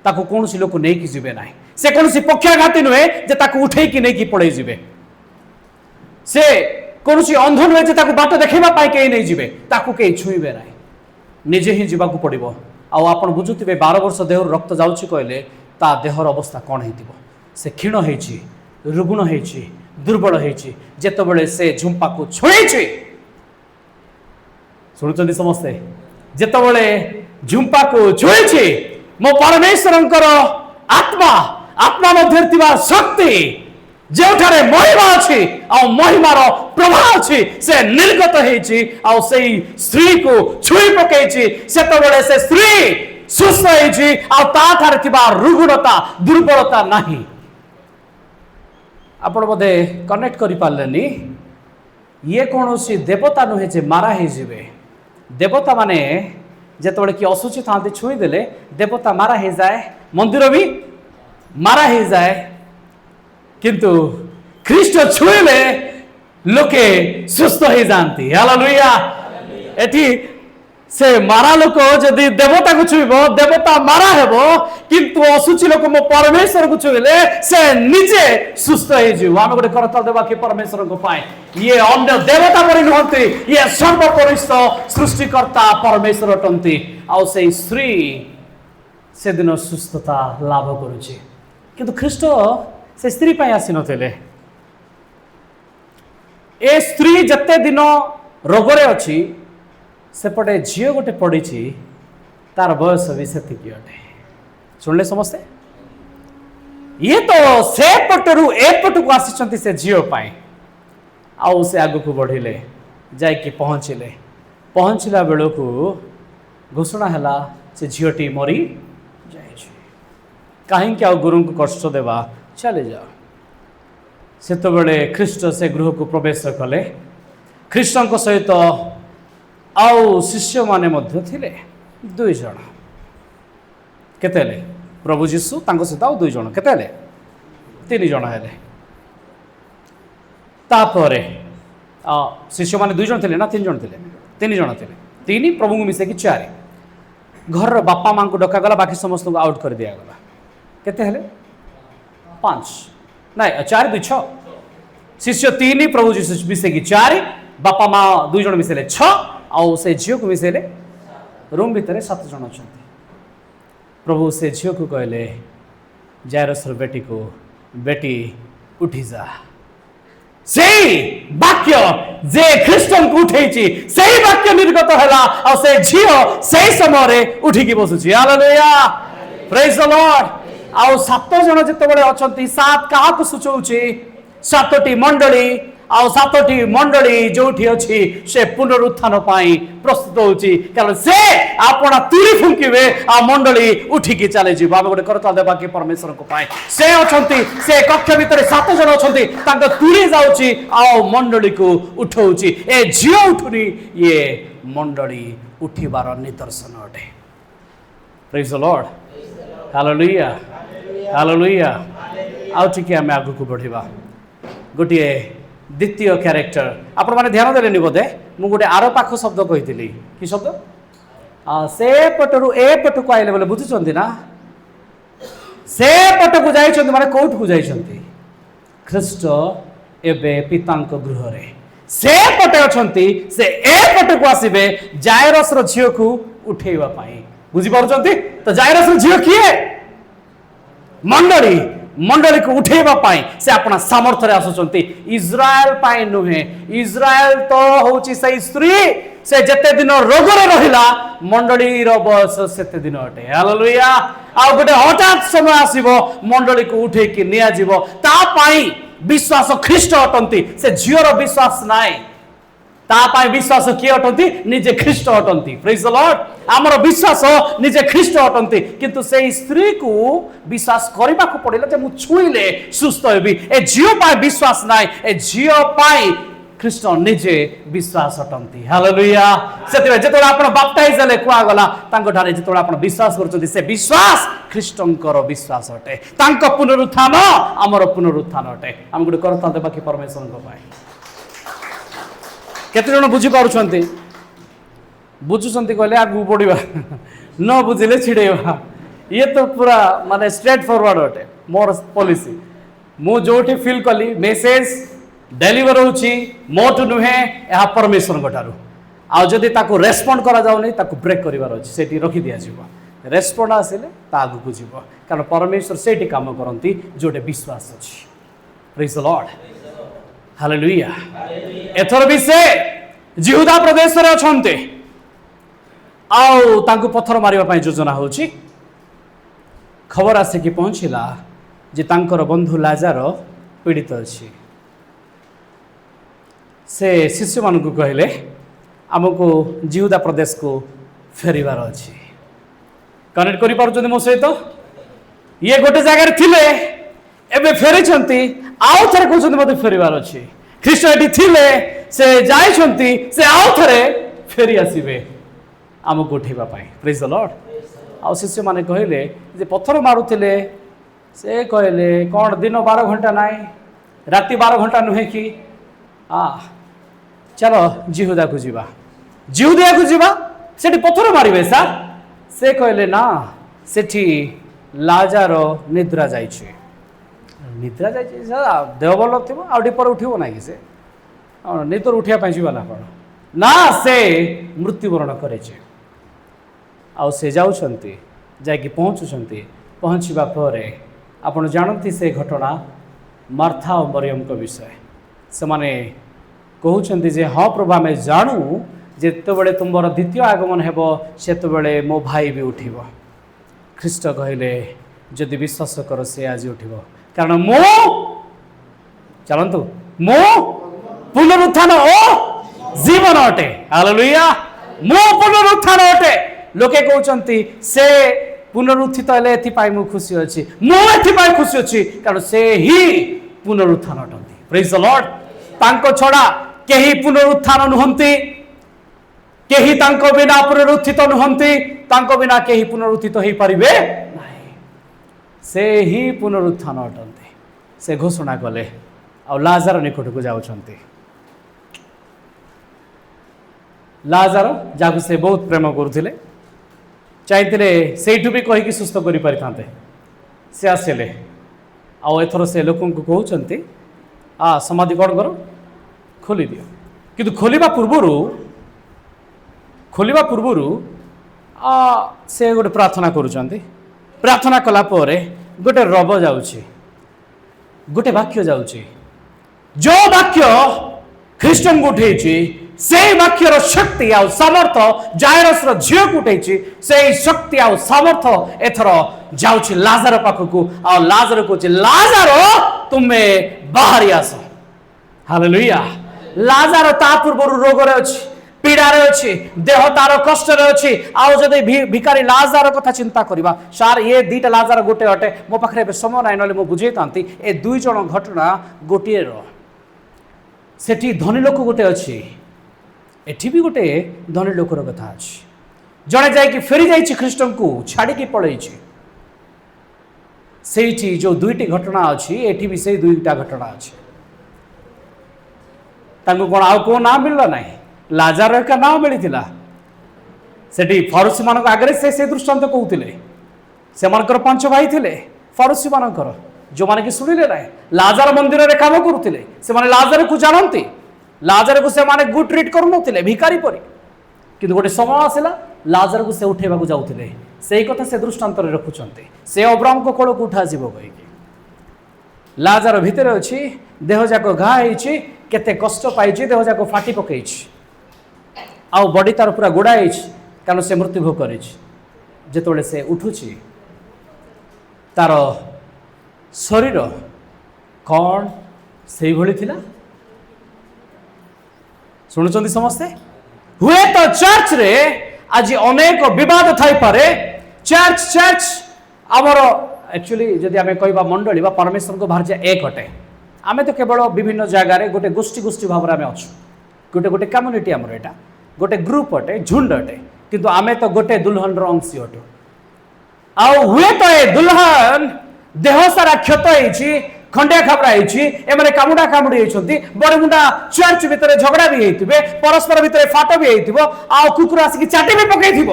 A: ତାକୁ କୌଣସି ଲୋକ ନେଇକି ଯିବେ ନାହିଁ। ସେ କୌଣସି ପକ୍ଷାଘାତୀ ନୁହେଁ ଯେ ତାକୁ ଉଠେଇକି ନେଇକି ପଳେଇ ଯିବେ। ସେ କୌଣସି ଅନ୍ଧ ନୁହେଁ ଯେ ତାକୁ ବାଟ ଦେଖେଇବା ପାଇଁ କେହି ନେଇଯିବେ। ତାକୁ କେହି ଛୁଇଁବେ ନାହିଁ, ନିଜେ ହିଁ ଯିବାକୁ ପଡ଼ିବ। ଆଉ ଆପଣ ବୁଝୁଥିବେ 12 ବର୍ଷ ଦେହରୁ ରକ୍ତ ଯାଉଛି କହିଲେ ତା ଦେହର ଅବସ୍ଥା କ'ଣ ହେଇଥିବ। ସେ କ୍ଷୀଣ ହେଇଛି, ରୁଗ୍ଣ ହେଇଛି, ଦୁର୍ବଳ ହେଇଛି। ଯେତେବେଳେ ସେ ଝୁମ୍ପାକୁ ଛୁଇଁଛି, ଶୁଣୁଛନ୍ତି ସମସ୍ତେ, ଯେତେବେଳେ ଝୁମ୍ପାକୁ ଛୁଇଁଛି, ମୋ ପରମେଶ୍ୱରଙ୍କର ଆତ୍ମା ମଧ୍ୟରେ ଥିବା ଶକ୍ତି, ଯେଉଁଠାରେ ମହିମା ଅଛି ଆଉ ମହିମାର ପ୍ରଭାବ ଅଛି, ସେ ନିର୍ଗତ ହେଇଛି ଆଉ ସେଇ ସ୍ତ୍ରୀକୁ ଛୁଇଁ ପକେଇଛି। ସେତେବେଳେ ସେ ସ୍ତ୍ରୀ ସୁସ୍ଥ ହେଇଛି ଆଉ ତାଠାରେ ଥିବା ରୁଗ୍ଣତା, ଦୁର୍ବଳତା ନାହିଁ। ଆପଣ ବୋଧେ କନେକ୍ଟ କରିପାରିଲେନି। ଇଏ କୌଣସି ଦେବତା ନୁହେଁ ଯେ ମାରା ହେଇଯିବେ। ଦେବତା ମାନେ ଯେତେବେଳେ କି ଅସୁଚି ଥାନ୍ତି ଛୁଇଁ ଦେଲେ ଦେବତା ମାରା ହେଇଯାଏ, ମନ୍ଦିର ବି ମାରା ହେଇଯାଏ। କିନ୍ତୁ ଖ୍ରୀଷ୍ଟ ଛୁଇଁଲେ ଲୋକେ ସୁସ୍ଥ ହେଇଯାଆନ୍ତି। ହାଲେଲୁୟା। ଏଠି ସେ ମାରା ଲୋକ ଯଦି ଦେବତାକୁ ଛୁଇଁବ, ଦେବତା ମାରା ହେବ। କିନ୍ତୁ ଅସୁଚି ଲୋକ ମୋ ପରମେଶ୍ୱରକୁ ଛୁଇଁଲେ ସେ ନିଜେ ସୁସ୍ଥ ହେଇଯିବ। ଆମେ ଗୋଟେ କରତାଳ ଦେବା କି ପରମେଶ୍ୱରଙ୍କ ପାଇଁ। ଇଏ ଅନ୍ୟ ଦେବତା ପରି ନୁହନ୍ତି, ଇଏ ସର୍ବପରିସ୍ଥ ସୃଷ୍ଟିକର୍ତ୍ତା ପରମେଶ୍ୱର ଅଟନ୍ତି। ଆଉ ସେଇ ସ୍ତ୍ରୀ ସେଦିନ ସୁସ୍ଥତା ଲାଭ କରୁଛି। କିନ୍ତୁ ଖ୍ରୀଷ୍ଟ ସେ ସ୍ତ୍ରୀ ପାଇଁ ଆସିନଥିଲେ। ଏ ସ୍ତ୍ରୀ ଯେତେ ଦିନ ରୋଗରେ ଅଛି, ସେପଟେ ଝିଅ ଗୋଟେ ପଡ଼ିଛି, ତାର ବୟସ ବି ସେତିକି ଅଟେ। ଶୁଣିଲେ ସମସ୍ତେ? ଇଏ ତ ସେ ପଟରୁ ଏପଟକୁ ଆସିଛନ୍ତି ସେ ଝିଅ ପାଇଁ। ଆଉ ସେ ଆଗକୁ ବଢ଼ିଲେ, ଯାଇକି ପହଞ୍ଚିଲା ବେଳକୁ ଘୋଷଣା ହେଲା ସେ ଝିଅଟି ମରି ଯାଇଛି। କାହିଁକି ଆଉ ଗୁରୁଙ୍କୁ କଷ୍ଟ ଦେବା, ଚାଲିଯାଅ। ସେତେବେଳେ ଖ୍ରୀଷ୍ଟ ସେ ଗୃହକୁ ପ୍ରବେଶ କଲେ। ଖ୍ରୀଷ୍ଟଙ୍କ ସହିତ ଆଉ ଶିଷ୍ୟମାନେ ମଧ୍ୟ ଥିଲେ, 2 ଜଣ। କେତେ ହେଲେ? ପ୍ରଭୁ ଯୀଶୁ, ତାଙ୍କ ସହିତ ଆଉ 2 ଜଣ। କେତେ ହେଲେ? 3 ଜଣ ହେଲେ। ତାପରେ ଶିଷ୍ୟମାନେ 2 ଜଣ ଥିଲେ ନା 3 ଜଣ ଥିଲେ? 3 ଜଣ ଥିଲେ। 3 ପ୍ରଭୁଙ୍କୁ ମିଶେଇକି 4। ଘରର ବାପା ମାଙ୍କୁ ଡକାଗଲା, ବାକି ସମସ୍ତଙ୍କୁ ଆଉଟ୍ କରିଦିଆଗଲା। କେତେ ହେଲେ? 5 ନାଇଁ 4 2 6। ଶିଷ୍ୟ 3, ପ୍ରଭୁ ଯୀଶୁ ମିଶେଇକି 4, ବାପା ମା 2 ଜଣ ମିଶେଇଲେ 6, ଆଉ ସେ ଝିଅକୁ ମିଶେଇଲେ। ରୁମ୍ ଭିତରେ 7 ଜଣ ଅଛନ୍ତି। ପ୍ରଭୁ ସେ ଝିଅକୁ କହିଲେ, ଜାଇରସର ବେଟିକୁ, ବେଟି ଉଠିଯା। ସେଇ ବାକ୍ୟ ଯେ ଖ୍ରୀଷ୍ଟଙ୍କୁ ଉଠେଇଛି, ସେଇ ବାକ୍ୟ ନିର୍ଗତ ହେଲା ଆଉ ସେ ଝିଅ ସେଇ ସମୟରେ ଉଠିକି ବସୁଛି। ହାଲେଲୁୟା, ପ୍ରେଜ୍ ଦ ଲର୍ଡ। ଆଉ 7 ଜଣ ଯେତେବେଳେ ଅଛନ୍ତି, 7 କାହାକୁ ସୂଚଉଛି? 7ଟି ମଣ୍ଡଳୀ। ଆଉ 7ଟି ମଣ୍ଡଳୀ ଯୋଉଠି ଅଛି ସେ ପୁନରୁତ୍ଥାନ ପାଇଁ ପ୍ରସ୍ତୁତ ହେଉଛି, କାରଣ ସେ ଆପଣା ତୁଳି ଫୁଙ୍କିବେ ଆଉ ମଣ୍ଡଳୀ ଉଠିକି ଚାଲିଯିବ। ଆମେ ଗୋଟେ କରତାଳ ଦେବା କି ପରମେଶ୍ୱରଙ୍କ ପାଇଁ। ସେ ଅଛନ୍ତି, ସେ କକ୍ଷ ଭିତରେ 7 ଜଣ ଅଛନ୍ତି, ତାଙ୍କ ତୁଳି ଯାଉଛି ଆଉ ମଣ୍ଡଳୀକୁ ଉଠଉଛି। ଏ ଝିଅ ଉଠୁନି, ଇଏ ମଣ୍ଡଳୀ ଉଠିବାର ନିଦର୍ଶନ ଅଟେ। ପ୍ରେଜ୍ ଦ ଲର୍ଡ। हालेलुया हालेलुया आउ टिके आम आगु को बढ़िबा गोटे द्वितीय क्यारेक्टर आपण माने ध्यान देलेनी बोधे मु गोटे आरो पाख शब्द कहितली कि शब्द से पटरु ए पटकु आइले बोले बुझुचंती ना से पटकु जाइछंती माने कोठ को जाइछंती ख्रीष्ट एबे पितांक गृह रे से पटे अछंती से ए पटकु आसीबे जायरस रो झियो को उठेइबा पाई बुझी पारुचंती तो जायरस रो झियो किए मंडली मंडली को उठेइबा पाई से अपना सामर्थ्य रे आसुचंती इज्राएल पाई नुहे इज्राएल तो होची से स्त्री से जते दिन रोग रे रहिला मंडली रो बयस सेते दिन अटे हालेलुया आ गोटे हठात समय आसीबो मंडली को उठे कि निया जीवो ता पाई विश्वास ख्रीष्ट अटंती से झियोर विश्वास नाय ता पाई विश्वास किए अटंती निजे ख्रीष्ट अटंती प्रेज द लॉर्ड हमर विश्वास निजे ख्रीष्ट अटंती किंतु से स्त्री को विश्वास करबा को पड़िला जे मु छुइले सुस्थ हेबी ए झियो पाई विश्वास नाय ए झियो पाई ख्रीष्ट निजे विश्वास अटंती हालेलुया सेते जेतोला आपण बाप्टाइज हेले कुआ गला तांको ठारे जेतोला आपण विश्वास करचंती से विश्वास ख्रीष्टंकर विश्वास अटे तांको पुनरुत्थान हमर पुनरुत्थान अटे हम गुड करता देबा कि परमेश्वर को पाए केते जण बुझी पारुछंती बुझुछंती कहले आगु पड़िबा न बुझिले छिडेबा ये तो पूरा माने स्ट्रेट फॉरवर्ड अटे मोर पॉलिसी मु जोठी फील कली मेसेज डेलीवर होची मोटू नुहे या परमेश्वर गोटारू आउ जदि ताको रेस्पोंड करा जाउनी ताको ब्रेक करिवार अछि सेठी रखि दिया जिवो रेस्पोंड आसिले ता आगु को जिवो कारण परमेश्वर सेठी काम करंती जोटे विश्वास अछि प्रेज द लॉर्ड हालेलुया एथर भी से जिहुदा प्रदेश रे अछंते आउ तांको पत्थर मारिबा पई योजना होची खबर आसे कि पहुंचिला जे तांकर बंधु लाजार पीड़ित अछि से शिष्य मान को कहले आमको जिहुदा प्रदेश को फेरिबार अछि कनेक्ट करि पारुछन मो सहित ये गोटे जगह थिले एबे फेरि छंती आउ थरे कहउछन मते फेरिबार अछि ख्रीष्ट एठी थिले से जाय छंती से आउ थरे फेरि आसीबे आमको उठेबा पाई प्रेज द लॉर्ड आउ शिष्य माने कहले जे पत्थर मारुथिले से कहले कोन दिन 12 घंटा नाई राति 12 घंटा नुहे कि चलो जिहुदा को जीवा जिहुदा को जीवा सेठी पत्थर मारिबे सर से कहले ना सेठी लाजार निद्रा जाइछे निद्रा जाइछे देह बल थिबो आ डिपर उठिबो ना कि से निद्र उठिया पई जीवा ना कोन ना से मृत्युवरण करेछे आ से जाउछंती जाय कि पहुंचुछंती पहुंचीबा परे आपण जानंती से घटना मार्था और मरियम को विषय से माने कहउछंती जे हाँ प्रभु आम जानू जेतेबेले तुमर द्वितीय आगमन हेबो सेतेबेले मो भाई भी उठिबो ख्रीष्ट कहले जदि विश्वास कर से आज उठिबो कारण मो चलंतु मो पुनरुत्थान ओ जीवन अटे हालेलुया मो पुनरुत्थान अटे लोके कहउछंती से पुनरुत्थित हेले एथि पाई मु खुशी अछि मो एथि पाई खुशी अछि कारण से ही पुनरुत्थान अटंती प्रेज द लॉर्ड तांको छड़ा केही पुनरुत्थान नुहंती केही तांको बिना पुनरुत्थित नुहंती तांको बिना केही पुनरुत्थित होई परिबे नाही से ही पुनरुत्थान अटंती से घोषणा कले आ लाजार निकट को जाउछंती लाजार जाकु से बहुत प्रेम करुथिले चाहते सेठू भी कहीकि सुस्थ करि परिथांते से आसिले आ एथर से लोकन को कहउछंती समाधि कौन करो खोली दियो किंतु खोलिबा पूर्वरु से गोटे प्रार्थना करुचंती प्रार्थना कला परे गोटे रब जाउची गोटे वाक्य जाउची जो वाक्य ख्रीष्टन को उठेची से वाक्यर शक्ति आ सामर्थ जायरस झील को उठेची से शक्ति आ सामर्थ एथर जाउची लाजार पाखकू आ लाजार को लाजार तुम्हें बाहरी आस हालेलुया लाजार ता पूर्व रोग रे अछि पीड़ा रे अछि देह तार कष्ट रे अछि आ जदि भिखारी लाजार कथा चिंता करिबा सार ये दीटा लाजार गोटे अटे मो पाखरे समय नाइ नले मो बुझेतांती ए दुई जण घटना गोटे रो सेठी धनी लोक गोटे अछि एठी भी गोटे धनी लोकर कथा अछि जणे जाय कि फेरी जाय छि ख्रीष्टन को छाड़ी कि पळै छि ସେଇଠି ଯେଉଁ ଦୁଇଟି ଘଟଣା ଅଛି ଏଠି ବି ସେଇ ଦୁଇଟା ଘଟଣା ଅଛି। ତାଙ୍କୁ କ'ଣ ଆଉ କେଉଁ ନାଁ ମିଳିଲା ନାହିଁ? ଲାଜାର ଏକା ନାଁ ମିଳିଥିଲା। ସେଠି ଫରୁସୀମାନଙ୍କ ଆଗରେ ସେ ଦୃଷ୍ଟାନ୍ତ କହୁଥିଲେ। ସେମାନଙ୍କର 5 ଭାଇ ଥିଲେ ଫରୁସୀମାନଙ୍କର, ଯେଉଁମାନେ କି ଶୁଣିଲେ ନାହିଁ। ଲାଜାର ମନ୍ଦିରରେ କାମ କରୁଥିଲେ, ସେମାନେ ଲାଜାରକୁ ଜାଣନ୍ତି। ଲାଜାରକୁ ସେମାନେ ଗୁଡ୍ ଟ୍ରିଟ୍ କରୁନଥିଲେ ଭିକାରୀ ପରି, କିନ୍ତୁ ଗୋଟେ ସମୟ ଆସିଲା ଲାଜାରକୁ ସେ ଉଠେଇବାକୁ ଯାଉଥିଲେ। ସେଇ କଥା ସେ ଦୃଷ୍ଟାନ୍ତରେ ରଖୁଛନ୍ତି। ସେ ଅବ୍ରାମଙ୍କ କୋଳକୁ ଉଠାଯିବ କହିକି। ଲାଜାର ଭିତରେ ଅଛି, ଦେହ ଯାକ ଘା ହେଇଛି, କେତେ କଷ୍ଟ ପାଇଛି, ଦେହ ଯାକ ଫାଟି ପକେଇଛି, ଆଉ ବଡି ତାର ପୁରା ଗୋଡ଼ା ହେଇଛି, କାରଣ ସେ ମୃତ୍ୟୁଭୋଗ କରିଛି। ଯେତେବେଳେ ସେ ଉଠୁଛି ତାର ଶରୀର କ'ଣ ସେଇଭଳି ଥିଲା? ଶୁଣୁଛନ୍ତି ସମସ୍ତେ? ହୁଏତ ଚର୍ଚ୍ଚରେ ଆଜି ଅନେକ ବିବାଦ ଥାଇପାରେ। ଚର୍ଚ୍ଚ ଆମର ଆକ୍ଚୁଆଲି ଯଦି ଆମେ କହିବା ମଣ୍ଡଳୀ ବା ପରମେଶ୍ୱରଙ୍କ ଭାର୍ଯ୍ୟ ଏକ ଅଟେ। ଆମେ ତ କେବଳ ବିଭିନ୍ନ ଜାଗାରେ ଗୋଟେ ଗୋଷ୍ଠୀ ଭାବରେ ଆମେ ଅଛୁ, ଗୋଟେ କମ୍ୟୁନିଟି ଆମର, ଏଇଟା ଗୋଟେ ଗ୍ରୁପ ଅଟେ, ଝୁଣ୍ଡ ଅଟେ, କିନ୍ତୁ ଆମେ ତ ଗୋଟେ ଦୁଲ୍ହନର ଅଂଶୀ ଅଟୁ। ଆଉ ହୁଏତ ଏ ଦୁଲ୍ହନ ଦେହ ସାରା କ୍ଷତ ହେଇଛି, ଖଣ୍ଡିଆ ଖାବରା ହେଇଛି, ଏମାନେ କାମୁଡ଼ା କାମୁଡ଼ି ହେଇଛନ୍ତି, ବଡ଼ମୁଣ୍ଡା ଚର୍ଚ୍ଚ ଭିତରେ ଝଗଡ଼ା ବି ହେଇଥିବେ, ପରସ୍ପର ଭିତରେ ଫାଟ ବି ହେଇଥିବ, ଆଉ କୁକୁର ଆସିକି ଚାଟି ବି ପକେଇଥିବ।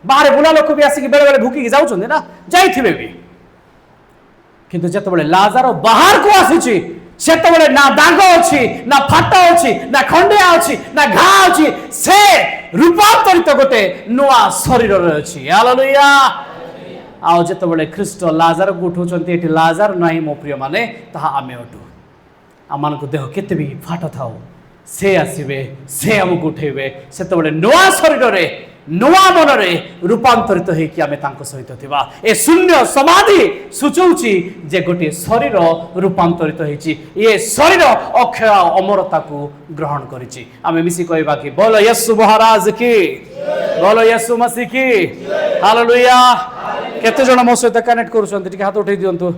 A: ବାହାରେ ବୁଲା ଲୋକ ବି ଆସିକି ବେଳେ ବେଳେ ଭୁକିକି ଯାଉଛନ୍ତି ନା, ଯାଇଥିବେ ବି। କିନ୍ତୁ ଯେତେବେଳେ ଲାଜାର ବାହାରକୁ ଆସିଛି ସେତେବେଳେ ନା ଦାଗ ଅଛି, ନା ଫାଟ ଅଛି, ନା ଖଣ୍ଡିଆ ଅଛି, ନା ଘା ଅଛି, ସେ ରୂପାନ୍ତରିତ ଗୋଟେ ନୂଆ ଶରୀରରେ ଅଛି। ହାଲେଲୁୟା। ଆଉ ଯେତେବେଳେ ଖ୍ରୀଷ୍ଟ ଲାଜାରକୁ ଉଠାଉଛନ୍ତି, ଏଠି ଲାଜାର ନାହିଁ ମୋ ପ୍ରିୟମାନେ, ତାହା ଆମେ ଅଟୁ। ଆମମାନଙ୍କ ଦେହ କେତେ ବି ଫାଟ ଥାଉ, ସେ ଆସିବେ, ସେ ଆମକୁ ଉଠେଇବେ। ସେତେବେଳେ ନୂଆ ଶରୀରରେ, ନୂଆ ମନରେ ରୂପାନ୍ତରିତ ହେଇକି ଆମେ ତାଙ୍କ ସହିତ ଥିବା। ଏ ଶୂନ୍ୟ ସମାଧି ସୂଚଉଛି ଯେ ଗୋଟିଏ ଶରୀର ରୂପାନ୍ତରିତ ହେଇଛି। ଏ ଶରୀର ଅକ୍ଷୟ ଅମରତାକୁ ଗ୍ରହଣ କରିଛି। ଆମେ ମିଶି କହିବା କି ବୋଲ ୟେଶୁ ମହାରାଜ କି, ବୋଲ ୟେଶୁ ମସିହ କି। ହାଲେଲୁୟା। କେତେ ଜଣ ମୋ ସହିତ କନେକ୍ଟ କରୁଛନ୍ତି? ଟିକେ ହାତ ଉଠେଇ ଦିଅନ୍ତୁ।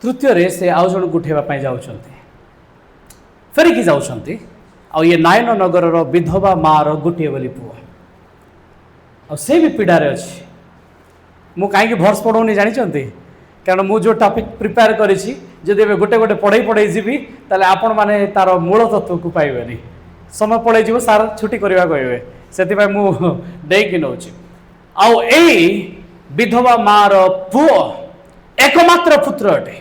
A: ତୃତୀୟରେ ସେ ଆଉ ଜଣକୁ ଉଠେଇବା ପାଇଁ ଯାଉଛନ୍ତି, ଫେରିକି ଯାଉଛନ୍ତି। ଆଉ ଇଏ ନାୟନ ନଗରର ବିଧବା ମାର ଗୋଟିଏ ବୋଲି ପୁଅ, ଆଉ ସେ ବି ପୀଡ଼ାରେ ଅଛି। ମୁଁ କାହିଁକି ଭର୍ସ ପଢ଼ଉନି ଜାଣିଛନ୍ତି? କାରଣ ମୁଁ ଯେଉଁ ଟପିକ୍ ପ୍ରିପେୟାର କରିଛି, ଯଦି ଏବେ ଗୋଟେ ପଢ଼େଇ ଯିବି ତାହେଲେ ଆପଣମାନେ ତାର ମୂଳ ତତ୍ତ୍ୱକୁ ପାଇବେନି। ସମୟ ପଳେଇଯିବ, ସାର୍ ଛୁଟି କରିବା କହିବେ। ସେଥିପାଇଁ ମୁଁ ଡେଇକି ନେଉଛି। ଆଉ ଏଇ ବିଧବା ମାର ପୁଅ ଏକମାତ୍ର ପୁତ୍ର ଅଟେ।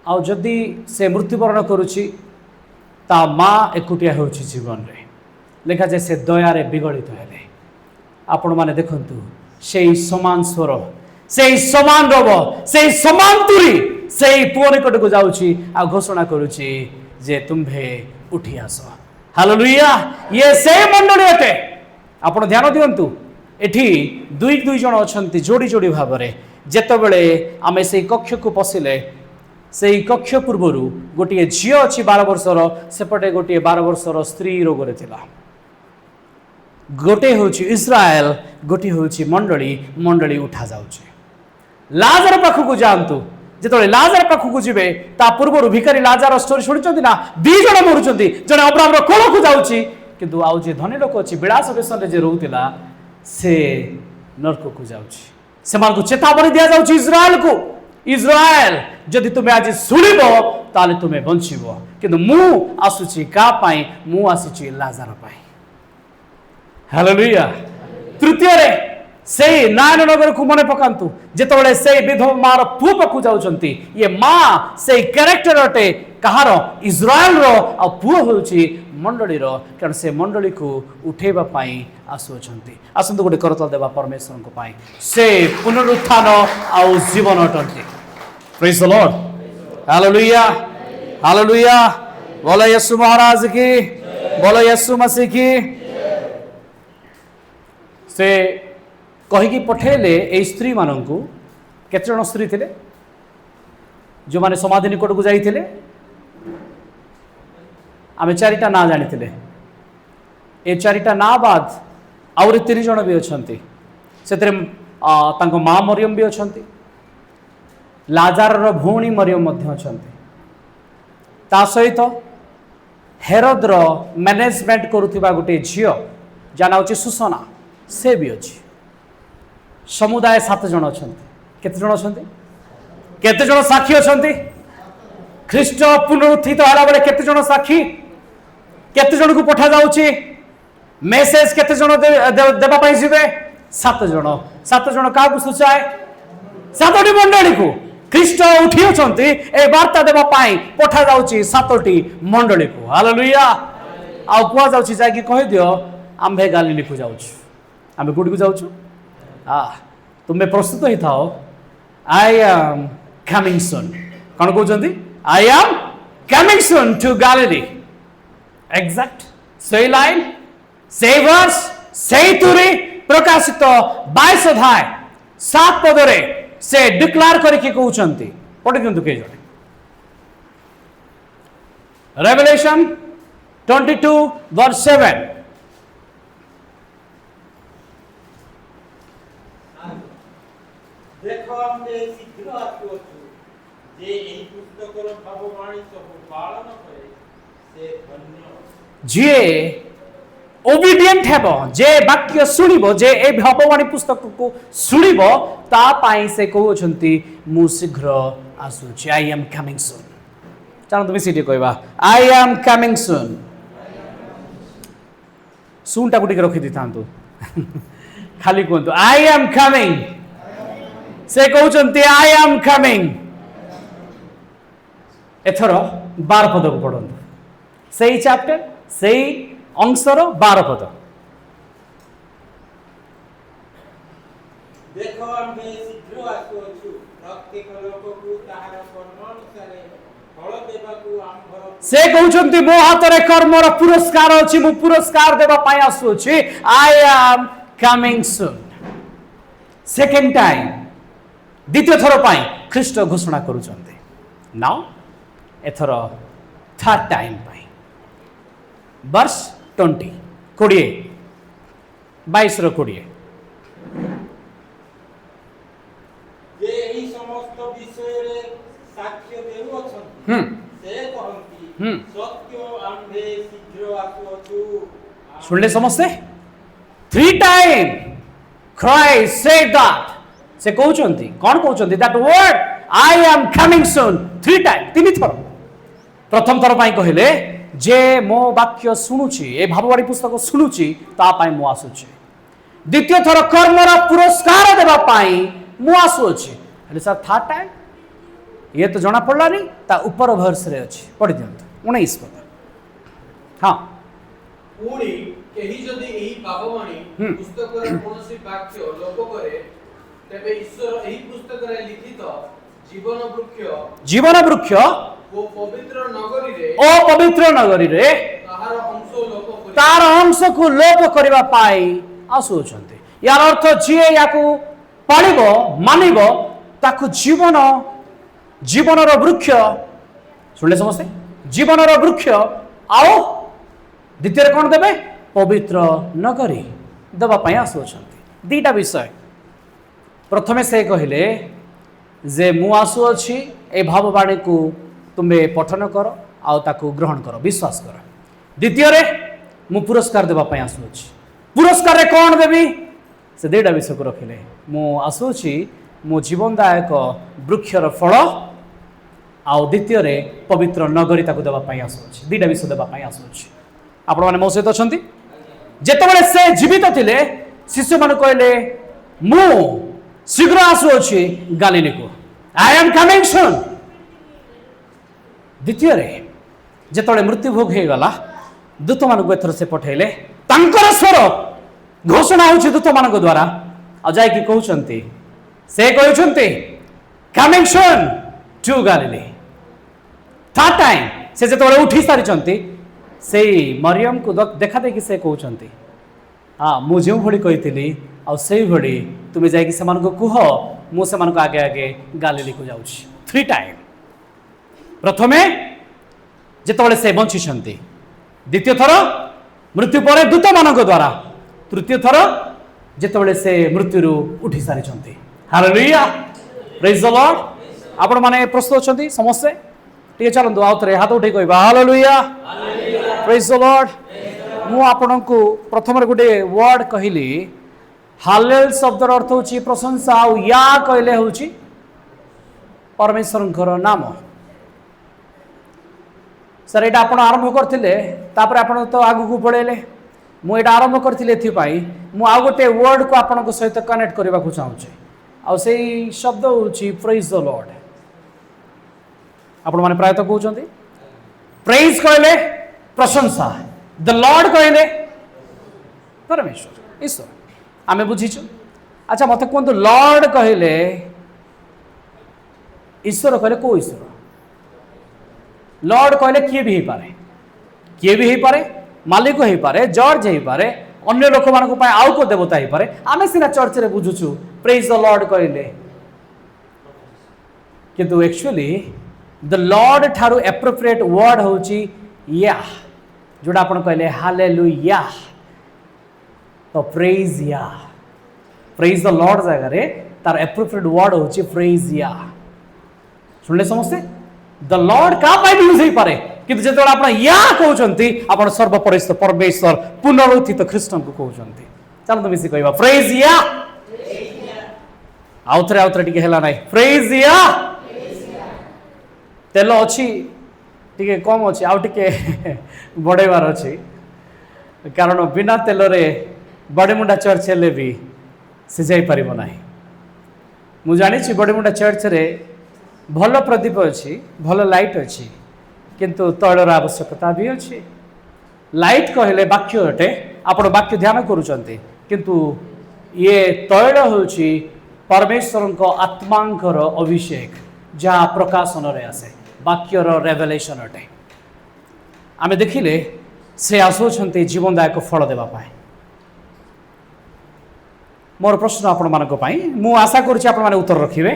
A: ଆଉ ଯଦି ସେ ମୃତ୍ୟୁବରଣ କରୁଛି, ତା ମା ଏକୁଟିଆ ହେଉଛି ଜୀବନରେ। ଲେଖାଯାଏ ସେ ଦୟାରେ ବିଗଳିତ ହେଲେ। ଆପଣମାନେ ଦେଖନ୍ତୁ, ସେଇ ସମାନ ସ୍ୱର, ସେଇ ସମାନ ରବ, ସେଇ ସମାନ ତୁରି ସେଇ ପୁଅ ନିକଟକୁ ଯାଉଛି ଆଉ ଘୋଷଣା କରୁଛି ଯେ ତୁମ୍ଭେ ଉଠି ଆସ। ହାଲେଲୁୟା। ଇଏ ସେଇ ମଣ୍ଡଳୀ ଅଟେ। ଆପଣ ଧ୍ୟାନ ଦିଅନ୍ତୁ, ଏଠି ଦୁଇ ଜଣ ଅଛନ୍ତି ଯୋଡ଼ି ଭାବରେ। ଯେତେବେଳେ ଆମେ ସେଇ କକ୍ଷକୁ ପଶିଲେ, ସେଇ କକ୍ଷ ପୂର୍ବରୁ ଗୋଟିଏ ଝିଅ ଅଛି 12 ବର୍ଷର, ସେପଟେ ଗୋଟିଏ 12 ବର୍ଷର ସ୍ତ୍ରୀ ରୋଗରେ ଥିଲା। ଗୋଟିଏ ହେଉଛି ଇସ୍ରାଏଲ, ଗୋଟିଏ ହେଉଛି ମଣ୍ଡଳୀ ଉଠାଯାଉଛି। ଲାଜାର ପାଖକୁ ଯାଆନ୍ତୁ। ଯେତେବେଳେ ଲାଜାର ପାଖକୁ ଯିବେ, ତା ପୂର୍ବରୁ ଭିକାରୀ ଲାଜାର ଷ୍ଟୋରି ଶୁଣିଛନ୍ତି ନା? 2 ଜଣ ମରୁଛନ୍ତି। ଜଣେ ଅବ୍ରାମର କୋଳକୁ ଯାଉଛି, କିନ୍ତୁ ଆଉ ଯେ ଧନୀ ଲୋକ ଅଛି, ବିଳାସ ବେଶନରେ ଯେ ରହୁଥିଲା, ସେ ନର୍କକୁ ଯାଉଛି। ସେମାନଙ୍କୁ ଚେତାବନୀ ଦିଆଯାଉଛି ଇସ୍ରାଏଲକୁ, ଇସ୍ରାଏଲ ଯଦି ତୁମେ ଆଜି ଶୁଣିବ ତାହେଲେ ତୁମେ ବଞ୍ଚିବ। କିନ୍ତୁ ମୁଁ ଆସୁଛି କାହା ପାଇଁ? ମୁଁ ଆସିଛି ଲାଜାର ପାଇଁ। ହାଲେଲୁୟା। ତୃତୀୟରେ ସେଇ ନାୟନ ନଗରକୁ ମନେ ପକାନ୍ତୁ। ଯେତେବେଳେ ସେଇ ବିଧବା ମାର ପୁଅ ପାଖକୁ ଯାଉଛନ୍ତି, ଇଏ ମା ସେଇ କ୍ୟାରେକ୍ଟର ଅଟେ। କାହାର? ଇସ୍ରାଏଲର। ଆଉ ପୁଅ ହେଉଛି ମଣ୍ଡଳୀର, କାରଣ ସେ ମଣ୍ଡଳୀକୁ ଉଠେଇବା ପାଇଁ ଆସୁଅଛନ୍ତି। ଆସନ୍ତୁ ଗୋଟେ କରତାଳ ଦେବା ପରମେଶ୍ୱରଙ୍କ ପାଇଁ। ସେ ପୁନରୁତ୍ଥାନ ଆଉ ଜୀବନ ଅଟନ୍ତି। ପ୍ରେଜ୍ ଦ ଲର୍ଡ। Hallelujah, hallelujah. ବୋଲ ୟେଶୁ ମହାରାଜ କି, ବୋଲ ୟେଶୁ ମସିହ କି। ସେ କହିକି ପଠେଇଲେ ଏଇ ସ୍ତ୍ରୀ ମାନଙ୍କୁ। କେତେ ଜଣ ସ୍ତ୍ରୀ ଥିଲେ ଯେଉଁମାନେ ସମାଧି ନିକଟକୁ ଯାଇଥିଲେ? ଆମେ 4ଟା ନାଁ ଜାଣିଥିଲେ। ଏ 4ଟା ନାଁ ବାଦ ଆହୁରି 3 ଜଣ ବି ଅଛନ୍ତି। ସେଥିରେ ତାଙ୍କ ମା ମରିୟମ ବି ଅଛନ୍ତି, ଲାଜାରର ଭଉଣୀ ମରିୟମ ମଧ୍ୟ ଅଛନ୍ତି। ତା ସହିତ ହେରୋଦର ମ୍ୟାନେଜମେଣ୍ଟ କରୁଥିବା ଗୋଟିଏ ଝିଅ ଯାହା ନାଁ ହେଉଛି ସୁସନା, ସେ ବି ଅଛି। समुदाय 7 जन अच्छा केते जन अच्छा केते जन साक्षी अच्छा ख्रीष्ट पुनरुत्थित होला बेले केते जन साक्षी केते जन को पठा जाउची मेसेज केते जन देबा पई जिवे 7 जन का सूचाए 7टी मंडली को ख्रीष्ट उठी अछंती ए वार्ता देबा पई पठा जाउची 7टी मंडली को हालेलुया आ कुआ जाउची जाय कि कहि दियो आम्भे गालीली को जाउछु आम्भे गुडी को जाउछु तुम्हें प्रस्तुत ही थाओ आई एम कमिंग सून कौन कहते I am coming soon to Galilee exact से लाइन से वर्स से तुरी प्रकाशित 22 अध्याय 7 पदरे से डिक्लेयर करके कहउछंती पढि दियंतु के जणे रेवलेशन 22 वर्स 7
C: देखो आम्भे शीघ्र आसुअछु जे एही पुस्तकर भाववाणी सब पालन करे से धन्य
A: जे ओबिडिएंट हेबो जे वाक्य सुनिबो जे ए भाववाणी पुस्तक को सुनिबो ता पाई से कहउछंती मु शीघ्र आसुछि आई एम कमिंग सून चलो तुम सीटी कहबा आई एम कमिंग सून सून टा गुटी रखि दिथांतु खाली कहंतु आई एम कमिंग से कहते आई एम कमिंग एथर 12 पद को पढ़ंतु से चैप्टर से अंशर 12 पद
C: देखो आम्भे शीघ्र आसुअछु प्रत्येक लोक को ताहार कर्म अनुसार फल देबाकू आम्भर
A: से कहते मो हाथ रे कर्मर पुरस्कार अछि मु पुरस्कार देबा पई आसुछि I am coming soon second time द्वितीय थर पाई ख्रीष्ट घोषणा करुचंते नाउ एथर थर्ड टाइम पाई वर्ष 20 22 रो 20
C: जे एही समस्त विषय रे साक्ष्य देउ अछंती से कहंती सत्य आम्भे शीघ्र आसुअछु
A: सुनले समझते 3 टाइम क्राइस्ट सेड दैट से कहउचंती कोन कहउचंती that word I am coming soon 3 time 3 थर प्रथम थर पाई कहले जे मो वाक्य सुनुची ए भाववाणी पुस्तक सुनुची ता पाई मु आसुची द्वितीय थर कर्मर पुरस्कार देबा पाई मु आसुची हले सर थर्ड टाइम ये तो जना पड़लानी ता ऊपर वर्ष रे अछि पढ़ि दियंतु 19 पद हां
D: पुणी केही जदि एही भाववाणी पुस्तकर कोनोसी वाक्य लोप करे तेबे ईश्वर एही पुस्तक रे लिखित जीवन वृक्ष ओ पवित्र नगरी रे तार अंश को लोप करबा पाई आसुछंती यार अर्थ जिए याकू पाळिबो मानिबो ताकू जीवनर वृक्ष सुनले समस्ते जीवनर वृक्ष आओ द्वितीय कोन देबे पवित्र नगरी देबा पाई आसुछंती दीटा विषय प्रथमे से कहले जे मु आसु अछि ए भाववाणी को तुम्हें पठन कर आउ ताकू ग्रहण कर विश्वास कर द्वितीय रे मु पुरस्कार देबा पई आसु अछि पुरस्कार रे कोन देबी से देडा विषय को रखिले मु आसु अछि मो जीवनदायक वृक्षर फल आउ द्वितीय रे पवित्र नगरी ताकू देबा पई आसु अछि दीडा विषय देबा पई आसु अछि आपण माने मो सहित अछंती जेतबेले से जीवित थिले शिष्य मान कहले मु शीघ्र आसु अछि गालीली को आई एम कमिंग सून द्वितीय रे जेतबेले मृत्यु भोग हे गला दूत मान को एथर से पठेले तांकर स्वर घोषणा होछि दूत मान को द्वारा आ जाय कि कहउछंती से कहउछंती coming soon to Galilee third time से जेतबेले उठी सारिछंती सेई मरियम को देखा देखि से कहउछंती हां मु जेउ भली कहितली आ सेई भली तुमे जाय कि समान को कुह मु समान को आगे आगे गैलिली को जाउछि 3 टाइम प्रथमे जेतबेले से बंचिछंती द्वितीय थर मृत्यु पर दूत मानक द्वारा तृतीय थर जेतबेले से मृत्यु उठी सारिछंती हालेलुया प्रेज द लॉर्ड आपण माने प्रस्तुत अछंती समस्ते टिके चलंतु आउथरे हाथ उठे कहबा हालेलुया प्रेज द लॉर्ड मु आपन को प्रथम रे गुटे वर्ड कहिली
A: हालेल शब्दर अर्थ होची प्रशंसा आउ या कहले होची परमेश्वर नाम। सर एटा आपण आरंभ करथिले तापर आपण तो आगु को पळेले मु एटा आरंभ करथिले एथि पाई मु आ गोटे वर्ड को आपण को सहित कनेक्ट करबा को चाहू छी आ सेही शब्द होची प्रेज द लॉर्ड। आपण माने प्राय तो कहउचंती प्रेज कहले प्रशंसा, द लॉर्ड कहले परमेश्वर ईश्वर आमे बुझीछु। अच्छा मते कोन लॉर्ड कहले ईश्वर कहले को ईश्वर? लॉर्ड कहले किए भी पारे, किए भी पारे, मालिक हो पारे, जॉर्ज हो पारे, अन्य लोक मान को आउ को देवता हो पारे। आमे सिना चर्च रे बुझुछु प्रेज द लॉर्ड कहले, किंतु एक्चुअली द लॉर्ड ठारू एप्रोप्रिएट वर्ड होची या, जोड़ा आपण कहले हालेलुया, तो प्रेज या, प्रेज द लॉर्ड जगह रे तार एप्रोप्रिएट वर्ड होची प्रेज या। सुनले समस्ते द लॉर्ड का पाई यूज हो पारे, किंतु जेतो आपण या कहउचंती आपण सर्वपरिस्थ परमेश्वर पुनरुत्थित ख्रीष्टन को कहउचंती। चलो तो मिसी कहबा प्रेज या, आउथरे आउथरे टिके हेला नाही प्रेज या। तेल अच्छी टिके कम अच्छी आउ टिके बढ़ेबार अच्छी, कारण बिना तेल रे बड़ेमुंडा चर्च हेले भी से जाई परिबो नाही। मु जानि बड़ेमुंडा चर्च रे भल प्रदीप अच्छी, भल लाइट अच्छी, किंतु तैलर आवश्यकता भी अच्छी। लाइट कहले वाक्य अटे, आपण वाक्य ध्यान करूचंती, किंतु ये तैल होची परमेश्वर आत्मांकर अभिषेक जहाँ प्रकाशन रे आसे, वाक्यर रेवेलेशन अटे। आमे देखिले से आसुछंती जीवनदायक फल देबा पाए। मोर प्रश्न आपण मानको पाई मु आशा करूछि आपण माने उत्तर रखिबे।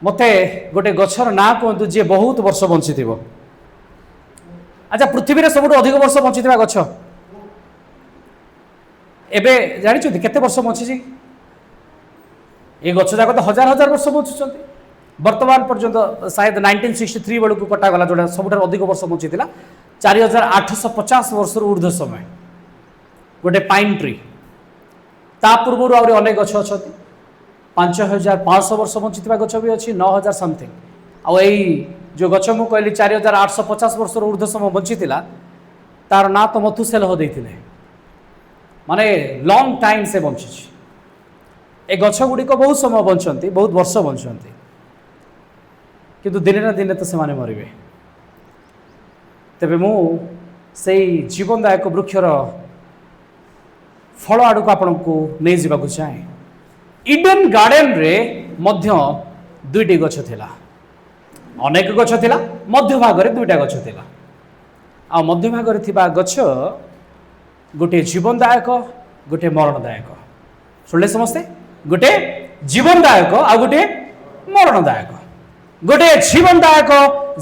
A: मते गोटे गछर ना कहतु जे बहुत वर्ष बंचिथिबो। अच्छा पृथ्वी रे सबुठ अधिक वर्ष बंचिथिबा गछ एबे जानिछु केते वर्ष बंची छी? ए गछ जाक तो हजार हजार वर्ष बंचुचंती। वर्तमान पर्यंत शायद 1963 बेलू को कटा गला जोड़ा सबुठ अधिक वर्ष बंची थिला 4850 वर्ष ऊर्ध्व समय गोटे पाइन ट्री। ता पूर्व आउरी अनेक गछ अछंती 5500 वर्ष बंचिथिबा गछ भी अछि 9000 समथिंग। आ एई जो गछ मु कहली 4850 वर्ष ऊर्ध्व समय बंची थिला तार ना तो मथुसेल हो देथिले, माने लॉन्ग टाइम से बंची छी। ए गछ गुडी को बहुत समय बंचंती, बहुत वर्ष बंचंती, किंतु दिने ना दिने तो से माने मरिबे। तेबे मु सेई जीवनदायक वृक्षर फल आड़ को आपण को नहीं जावाक चाहे। इडेन गार्डन रे मध्य दुईटी गछ थिला, अनेक गछ थिला, मध्य भाग रे दुईटा गछ थिला। आ मध्य भाग रे थिबा गछ गोटे जीवनदायक गोटे मरणदायक। सुनले समस्ते गोटे जीवनदायक आ गोटे मरणदायक। गोटे जीवनदायक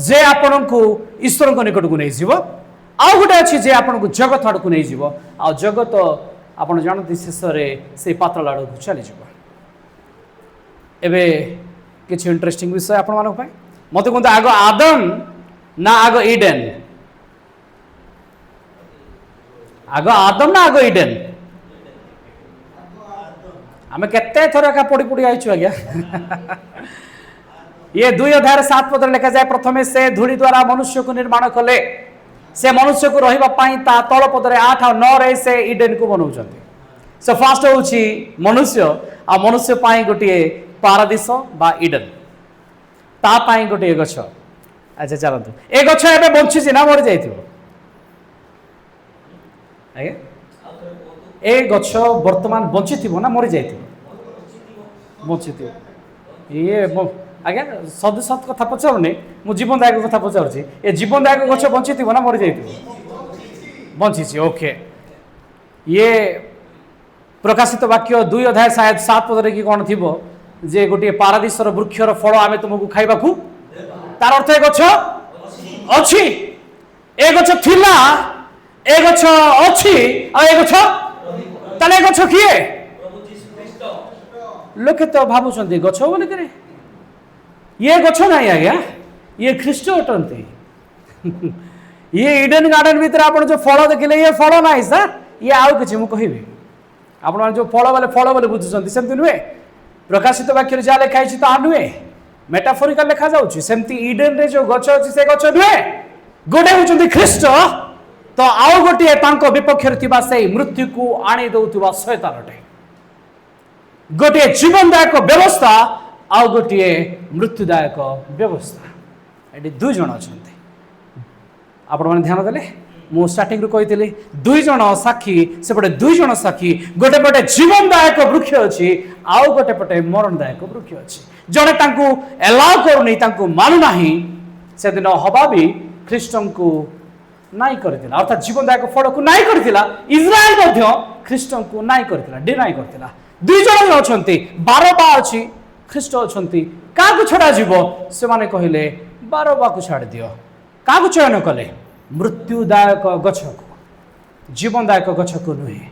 A: जे आपण को ईश्वर को निकट को नहीं जीव, आ गोटे अछि जे आपण को जगत आड़ को नहीं जीव। आ जगत आपण जानती शेष में से पातल आड़ को चली जीव। एबे किछि इंटरेस्टिंग विषय आपण मानक पाए मते कोन आगो आदम ना आगो ईडेन? आगो आदम ना आगो ईडेन? आमे केते थोर का पड़ी पड़ी आइछु आज्ञा। ये 2:7 लिखा जाए प्रथमे से धूली द्वारा मनुष्य को निर्माण कले, से मनुष्य को रहिबा पाई ता तल पदरे 8 और 9 रे से ईडेन को बनाउछंती। सो फर्स्ट होची मनुष्य आ मनुष्य पाई गोटे पारादीस बा ईडन, ता पाई गोटे गछ। अच्छा चलतु ए गछ एबे बंची ना मरि जाइथिबो? आगे ए गछ वर्तमान बंची थिबो ना मरि जाइथिबो? बंची थिबो। ये आज्ञा सद सत कथा पचारुनी, मु जीवनदायक कथा पचारुछि। ए जीवनदायक गछ बंची थिबो ना मरि जाइथिबो? बंची छी। ओके, ये प्रकाशित वाक्य 2:7 कि कौन थी जे गोटे पारादीसर वृक्षर फल आमे तुमको खाइबा को, तार अर्थ ए गछ अछि, ए गछ थिला, ए गछ अछि, आ ए गछ ताले गछ किए? लोके तो भाबुछंती गछ बोले करे, ये गछ नाही आज्ञा, ये ख्रीष्ट अटंती। ये ईडन गार्डन भीतर आपण जो फल देखिले ये फल नाही सर, ये आउ किछि मु कहिबे ଆପଣମାନେ ଯେଉଁ ଫଳ ବୋଲି ବୁଝୁଛନ୍ତି ସେମିତି ନୁହେଁ। ପ୍ରକାଶିତ ବାକ୍ୟରେ ଯାହା ଲେଖା ହେଇଛି ତାହା ନୁହେଁ, ମେଟାଫୋରିକାଲ ଲେଖାଯାଉଛି। ସେମିତି ଇଡେନରେ ଯେଉଁ ଗଛ ଅଛି ସେ ଗଛ ନୁହେଁ। ଗୋଟେ ହେଉଛନ୍ତି ଖ୍ରୀଷ୍ଟ, ତ ଆଉ ଗୋଟିଏ ତାଙ୍କ ବିପକ୍ଷରେ ଥିବା ସେଇ ମୃତ୍ୟୁକୁ ଆଣି ଦେଉଥିବା ଶୈତାନଟେ। ଗୋଟିଏ ଜୀବନଦାୟକ ବ୍ୟବସ୍ଥା, ଆଉ ଗୋଟିଏ ମୃତ୍ୟୁଦାୟକ ବ୍ୟବସ୍ଥା। ଏଠି ଦୁଇ ଜଣ ଅଛନ୍ତି। ଆପଣମାନେ ଧ୍ୟାନ ଦେଲେ, ମୁଁ ଷ୍ଟାର୍ଟିଂରୁ କହିଥିଲି ଦୁଇ ଜଣ ସାକ୍ଷୀ, ସେପଟେ ଦୁଇ ଜଣ ସାକ୍ଷୀ। ଗୋଟେ ପଟେ ଜୀବନଦାୟକ ବୃକ୍ଷ ଅଛି, ଆଉ ଗୋଟେ ପଟେ ମରଣଦାୟକ ବୃକ୍ଷ ଅଛି। ଜଣେ ତାଙ୍କୁ ଏଲାଉ କରୁନି, ତାଙ୍କୁ ମାନୁନାହିଁ। ସେଦିନ ହବା ବି ଖ୍ରୀଷ୍ଟଙ୍କୁ ନାଇଁ କରିଥିଲା, ଅର୍ଥାତ୍ ଜୀବନଦାୟକ ଫଳକୁ ନାଇଁ କରିଥିଲା। ଇସ୍ରାଏଲ ମଧ୍ୟ ଖ୍ରୀଷ୍ଟଙ୍କୁ ନାଇଁ କରିଥିଲା, ଡିନାଇ କରିଥିଲା। ଦୁଇ ଜଣ ଅଛନ୍ତି, ବାରବା ଅଛି, ଖ୍ରୀଷ୍ଟ ଅଛନ୍ତି। କାହାକୁ ଛଡ଼ାଯିବ? ସେମାନେ କହିଲେ ବାରବାକୁ ଛାଡ଼ି ଦିଅ। କାହାକୁ ଚୟନ କଲେ? ମୃତ୍ୟୁଦାୟକ ଗଛକୁ, ଜୀବନଦାୟକ ଗଛକୁ ନୁହେଁ।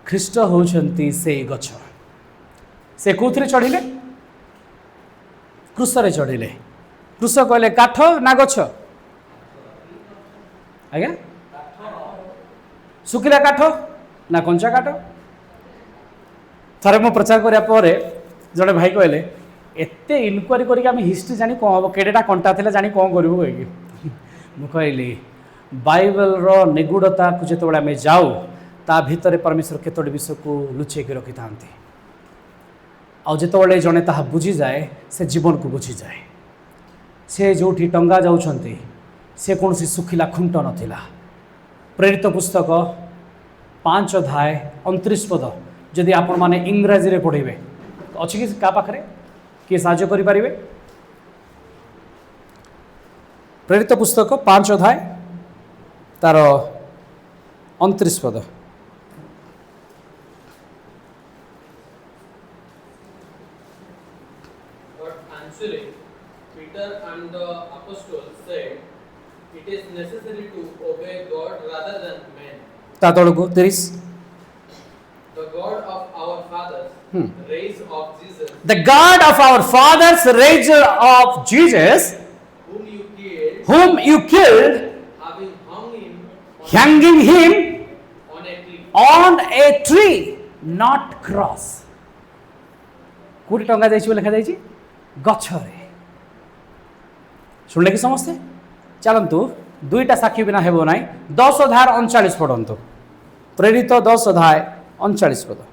A: ଖ୍ରୀଷ୍ଟ ହେଉଛନ୍ତି ସେଇ ଗଛ। ସେ କୋଉଥିରେ ଚଢ଼ିଲେ? କ୍ରୁଶରେ ଚଢ଼ିଲେ। କ୍ରୁଶ କହିଲେ କାଠ ନା ଗଛ? ଆଜ୍ଞା, ଶୁଖିଲା କାଠ ନା କଞ୍ଚା କାଠ? ଥରେ ମୁଁ ପ୍ରଚାର କରିବା ପରେ ଜଣେ ଭାଇ କହିଲେ, ଏତେ ଇନକ୍ୱାରି କରିକି ଆମେ ହିଷ୍ଟ୍ରି ଜାଣି କ'ଣ ହେବ, କେଡ଼େଟା କଣ୍ଟା ଥିଲା ଜାଣି କ'ଣ କରିବୁ କହିକି। ମୁଁ କହିଲି ବାଇବେଲର ନିଗୁଡ଼ତାକୁ ଯେତେବେଳେ ଆମେ ଯାଉ, ତା ଭିତରେ ପରମେଶ୍ୱର କେତୋଟି ବିଷୟକୁ ଲୁଚେଇକି ରଖିଥାନ୍ତି। ଆଉ ଯେତେବେଳେ ଜଣେ ତାହା ବୁଝିଯାଏ, ସେ ଜୀବନକୁ ବୁଝିଯାଏ। ସେ ଯେଉଁଠି ଟଙ୍ଗା ଯାଉଛନ୍ତି ସେ କୌଣସି ଶୁଖିଲା ଖୁଣ୍ଟ ନଥିଲା। ପ୍ରେରିତ ପୁସ୍ତକ 5:29 ଯଦି ଆପଣମାନେ ଇଂରାଜୀରେ ପଢ଼ିବେ, ଅଛି କି କାହା ପାଖରେ? କିଏ ସାହାଯ୍ୟ କରିପାରିବେ? ପ୍ରେରିତ ପୁସ୍ତକ 5 ତାର 29।
E: But answering, Peter and the apostles said, "It is necessary to obey God rather than men.
A: ତା ତଳକୁ 30।
E: The God of our fathers raised up Jesus,
A: The God of our fathers raised up Jesus,
E: whom you killed,
A: having hung him
E: hanging him on a tree."
A: on a tree, not cross. କୋଉଠି ଟଙ୍ଗା ଯାଇଛି ବୋଲି ଲେଖାଯାଇଛି? ଗଛରେ। ଶୁଣିଲେ କି ସମସ୍ତେ? ଚାଲନ୍ତୁ ଦୁଇଟା ସାକ୍ଷୀ ବିନା ହେବ ନାହିଁ। 10:39 ପଢ଼ନ୍ତୁ। ପ୍ରେରିତ 10:39।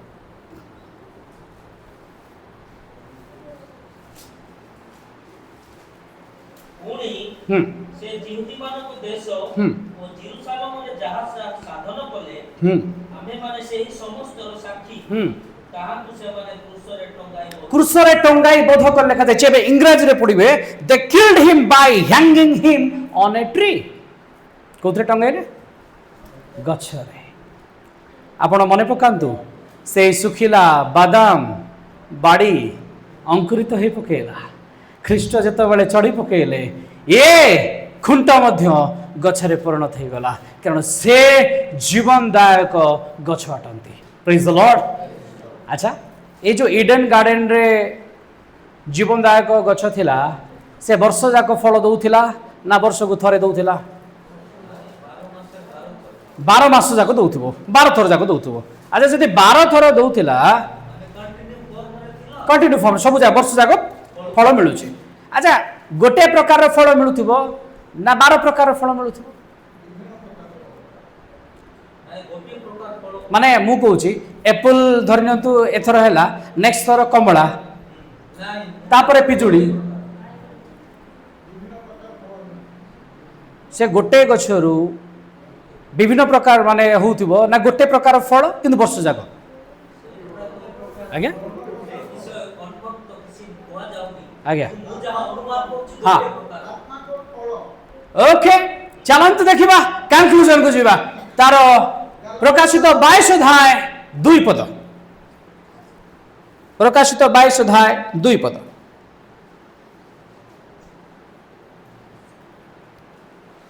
B: ପୁଣି ସେ ଜିହୁଦୀମାନଙ୍କ ଦେଶ ଓ ଜେରୁସାଲେମରେ ଯାହା ସାଧନ କଲେ, ଆମେମାନେ ସେହି ସମସ୍ତର ସାକ୍ଷୀ। ତାହାକୁ ସେମାନେ
A: କ୍ରୁଶରେ ଟଙ୍ଗାଇ ବୋଧ କଲେ ଲେଖାଯାଇଛି। ଏବେ ଇଂରାଜୀରେ ପଢ଼ିବେ, they killed him by hanging him on a tree. କୋଉଥିରେ ଟଙ୍ଗାଇଲେ? ଗଛରେ। ଆପଣ ମନେ ପକାନ୍ତୁ, ସେଇ ଶୁଖିଲା ବାଦାମ ବାଡ଼ି ଅଙ୍କୁରିତ ହେଇ ପକେଇଲା। ଖ୍ରୀଷ୍ଟ ଯେତେବେଳେ ଚଢ଼ି ପକେଇଲେ, ଏ ଖୁଣ୍ଟ ମଧ୍ୟ ଗଛରେ ପରିଣତ ହେଇଗଲା, କାରଣ ସେ ଜୀବନଦାୟକ ଗଛ ଅଟନ୍ତି। ପ୍ରେଜ୍ ଦ ଲର୍ଡ। ଆଚ୍ଛା, ଏ ଯେଉଁ ଇଡେନ୍ ଗାର୍ଡେନରେ ଜୀବନଦାୟକ ଗଛ ଥିଲା, ସେ ବର୍ଷ ଯାକ ଫଳ ଦେଉଥିଲା ନା ବର୍ଷକୁ ଥରେ ଦେଉଥିଲା? 12 ମାସ ଯାକ ଦେଉଥିବ, 12 ଥର ଯାକ ଦେଉଥିବ। ଆଚ୍ଛା, ଯଦି 12 ଥର ଦେଉଥିଲା, କଣ୍ଟିନ୍ୟୁ ଫଳ, ସବୁ ଯାକ ବର୍ଷ ଯାକ ଫଳ ମିଳୁଛି। ଆଚ୍ଛା, ଗୋଟେ ପ୍ରକାରର ଫଳ ମିଳୁଥିବ ନା 12 ପ୍ରକାରର ଫଳ ମିଳୁଥିବ? ମାନେ ମୁଁ କହୁଛି, ଏପଲ୍ ଧରି ନିଅନ୍ତୁ, ଏଥର ହେଲା, ନେକ୍ସଟ ଥର କମଳା, ତାପରେ ପିଜୁଳି। ସେ ଗୋଟେ ଗଛରୁ ବିଭିନ୍ନ ପ୍ରକାର ମାନେ ହଉଥିବ ନା ଗୋଟେ ପ୍ରକାର ଫଳ କିନ୍ତୁ ବର୍ଷ ଯାକ? ଆଜ୍ଞା ଆଜ୍ଞା, ହଁ, ଓକେ। ଚାଲନ୍ତୁ ଦେଖିବା କନକ୍ଲୁଜନକୁ ଯିବା। ତାର ପ୍ରକାଶିତ 22:2। ପ୍ରକାଶିତ 22:2।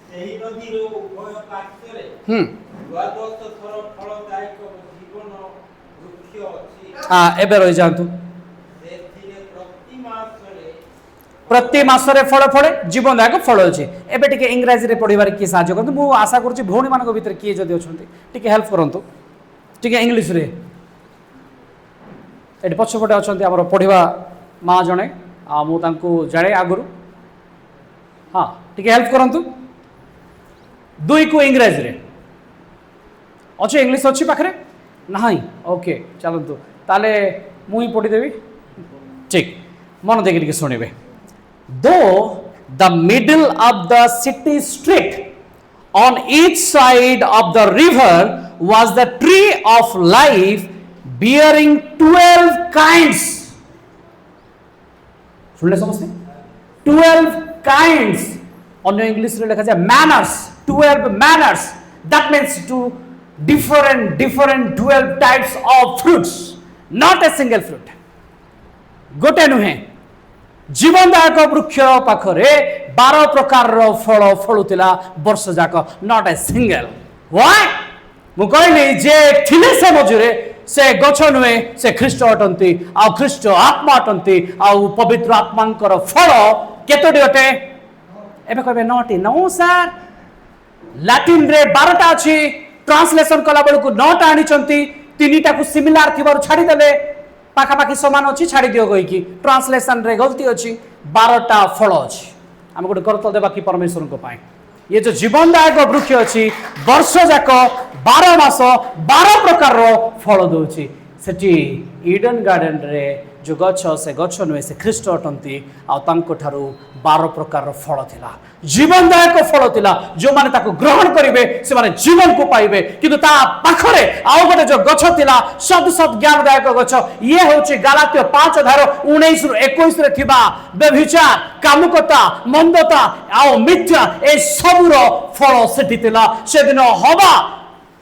C: ସେହି ନଦୀର ଉଭୟ ପାର୍ଶ୍ୱରେ 12 ଥର ଫଳଦାୟକ ଜୀବନ ବୃକ୍ଷ ଅଛି।
A: ଏବେ ରହିଯାଆନ୍ତୁ।
C: ସେଥିରେ
A: ପ୍ରତି ମାସରେ ଫଳ ଫଳେ, ଜୀବନଦାୟକ ଫଳ ଅଛି। ଏବେ ଟିକେ ଇଂରାଜୀରେ ପଢ଼ିବାରେ କିଏ ସାହାଯ୍ୟ କରନ୍ତୁ? ମୁଁ ଆଶା କରୁଛି ଭଉଣୀମାନଙ୍କ ଭିତରେ କିଏ ଯଦି ଅଛନ୍ତି ଟିକେ ହେଲ୍ପ କରନ୍ତୁ। टिके इंग्लिश रे एटी पछपटे अछंती हमर पढिबा माँ जणे आ मु तांको जाने आगुरु हाँ टिके हेल्प करंतु दुई को इंग्रजी रे अच्छे इंग्लिश अच्छी पाखरे नहीं ओके चलतु ताले मु ही पढ़ी देवी ठीक मन देखिए टिके सुनिबे दो the middle of the city street on each side of the river was the tree of life bearing 12 kinds सुनले समझते 12 kinds on English रे लिखा जाए manners 12 manners that means to different 12 types of fruits not a single fruit गोटे नुहे जीवनदायक वृक्ष पाखरे 12 प्रकार फल फलुला वर्ष जाक नॉट ए सिंगल व्हाई मु कहली जे थिले से मजुरे से गछ नुहे से ख्रीष्ट अटंती आ ख्रीष्ट आत्मा अटंती आ पवित्र आत्मांकर फल केतोडी अटे एबे कहबे नॉट नो सर लैटिन रे 12टा अछि ट्रांसलेशन कला बेल को 9टा आनी चंती तीनटा को सिमिलर थिबार छाडी देले पाखापाखि समान अच्छी छाड़ी दियो गई कि ट्रांसलेशन रे गलती अच्छी 12टा फल अच्छी आम गोटे करतल देवा कि परमेश्वर को पाए ये जो जीवनदायक वृक्ष अच्छी वर्ष जाक 12 मास 12 प्रकार फल दौची सेठी ईडन गार्डन रे जो गछ से गछ नुहे से ख्रीष्ट अटंती आठारू 12 प्रकार फल थिला जीवनदायक फल थिला जो माने ताको ग्रहण करिवे से माने जीवन को पाइबे किंतु ता पाखरे आउ गोटे जो गछ थिला सद सद ज्ञानदायक गछ ये होची गलात्य 5 अध्याय 19 रु 21 रे थिबा व्यभिचार कामुकता मंदता आउ मिथ्या ए सबुर फल सेठी थिला से दिन हवा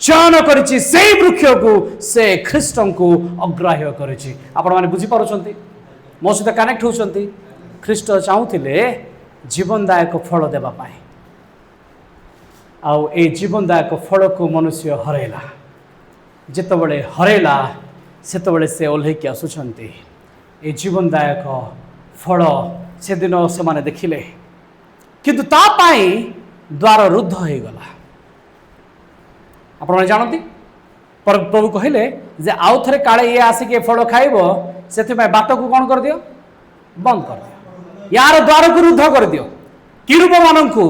A: चयन करिछि सेई वृक्ष को से ख्रीष्टन को अग्राह्य करिछि आपण माने बुझी पारुछंती मो सहित कनेक्ट होछंती ख्रीष्ट चाहुथिले जीवनदायक फल देवा पाए आउ ए जीवनदायक फल को मनुष्य हरेला जेतबळे हरेला सेतबळे से ओल्हेकी आसुछंती ए जीवनदायक फल से दिन से माने देखिले किंतु ता पाई द्वार रुद्ध हो गला आपण जानती पर प्रभु कहले जे आउ थरे काळे ये आसिक ए फल खाइबो सेथे बाट को कोन कर दियो बंद कर दियो यार द्वार को रुद्ध कर दियो किरूप मान को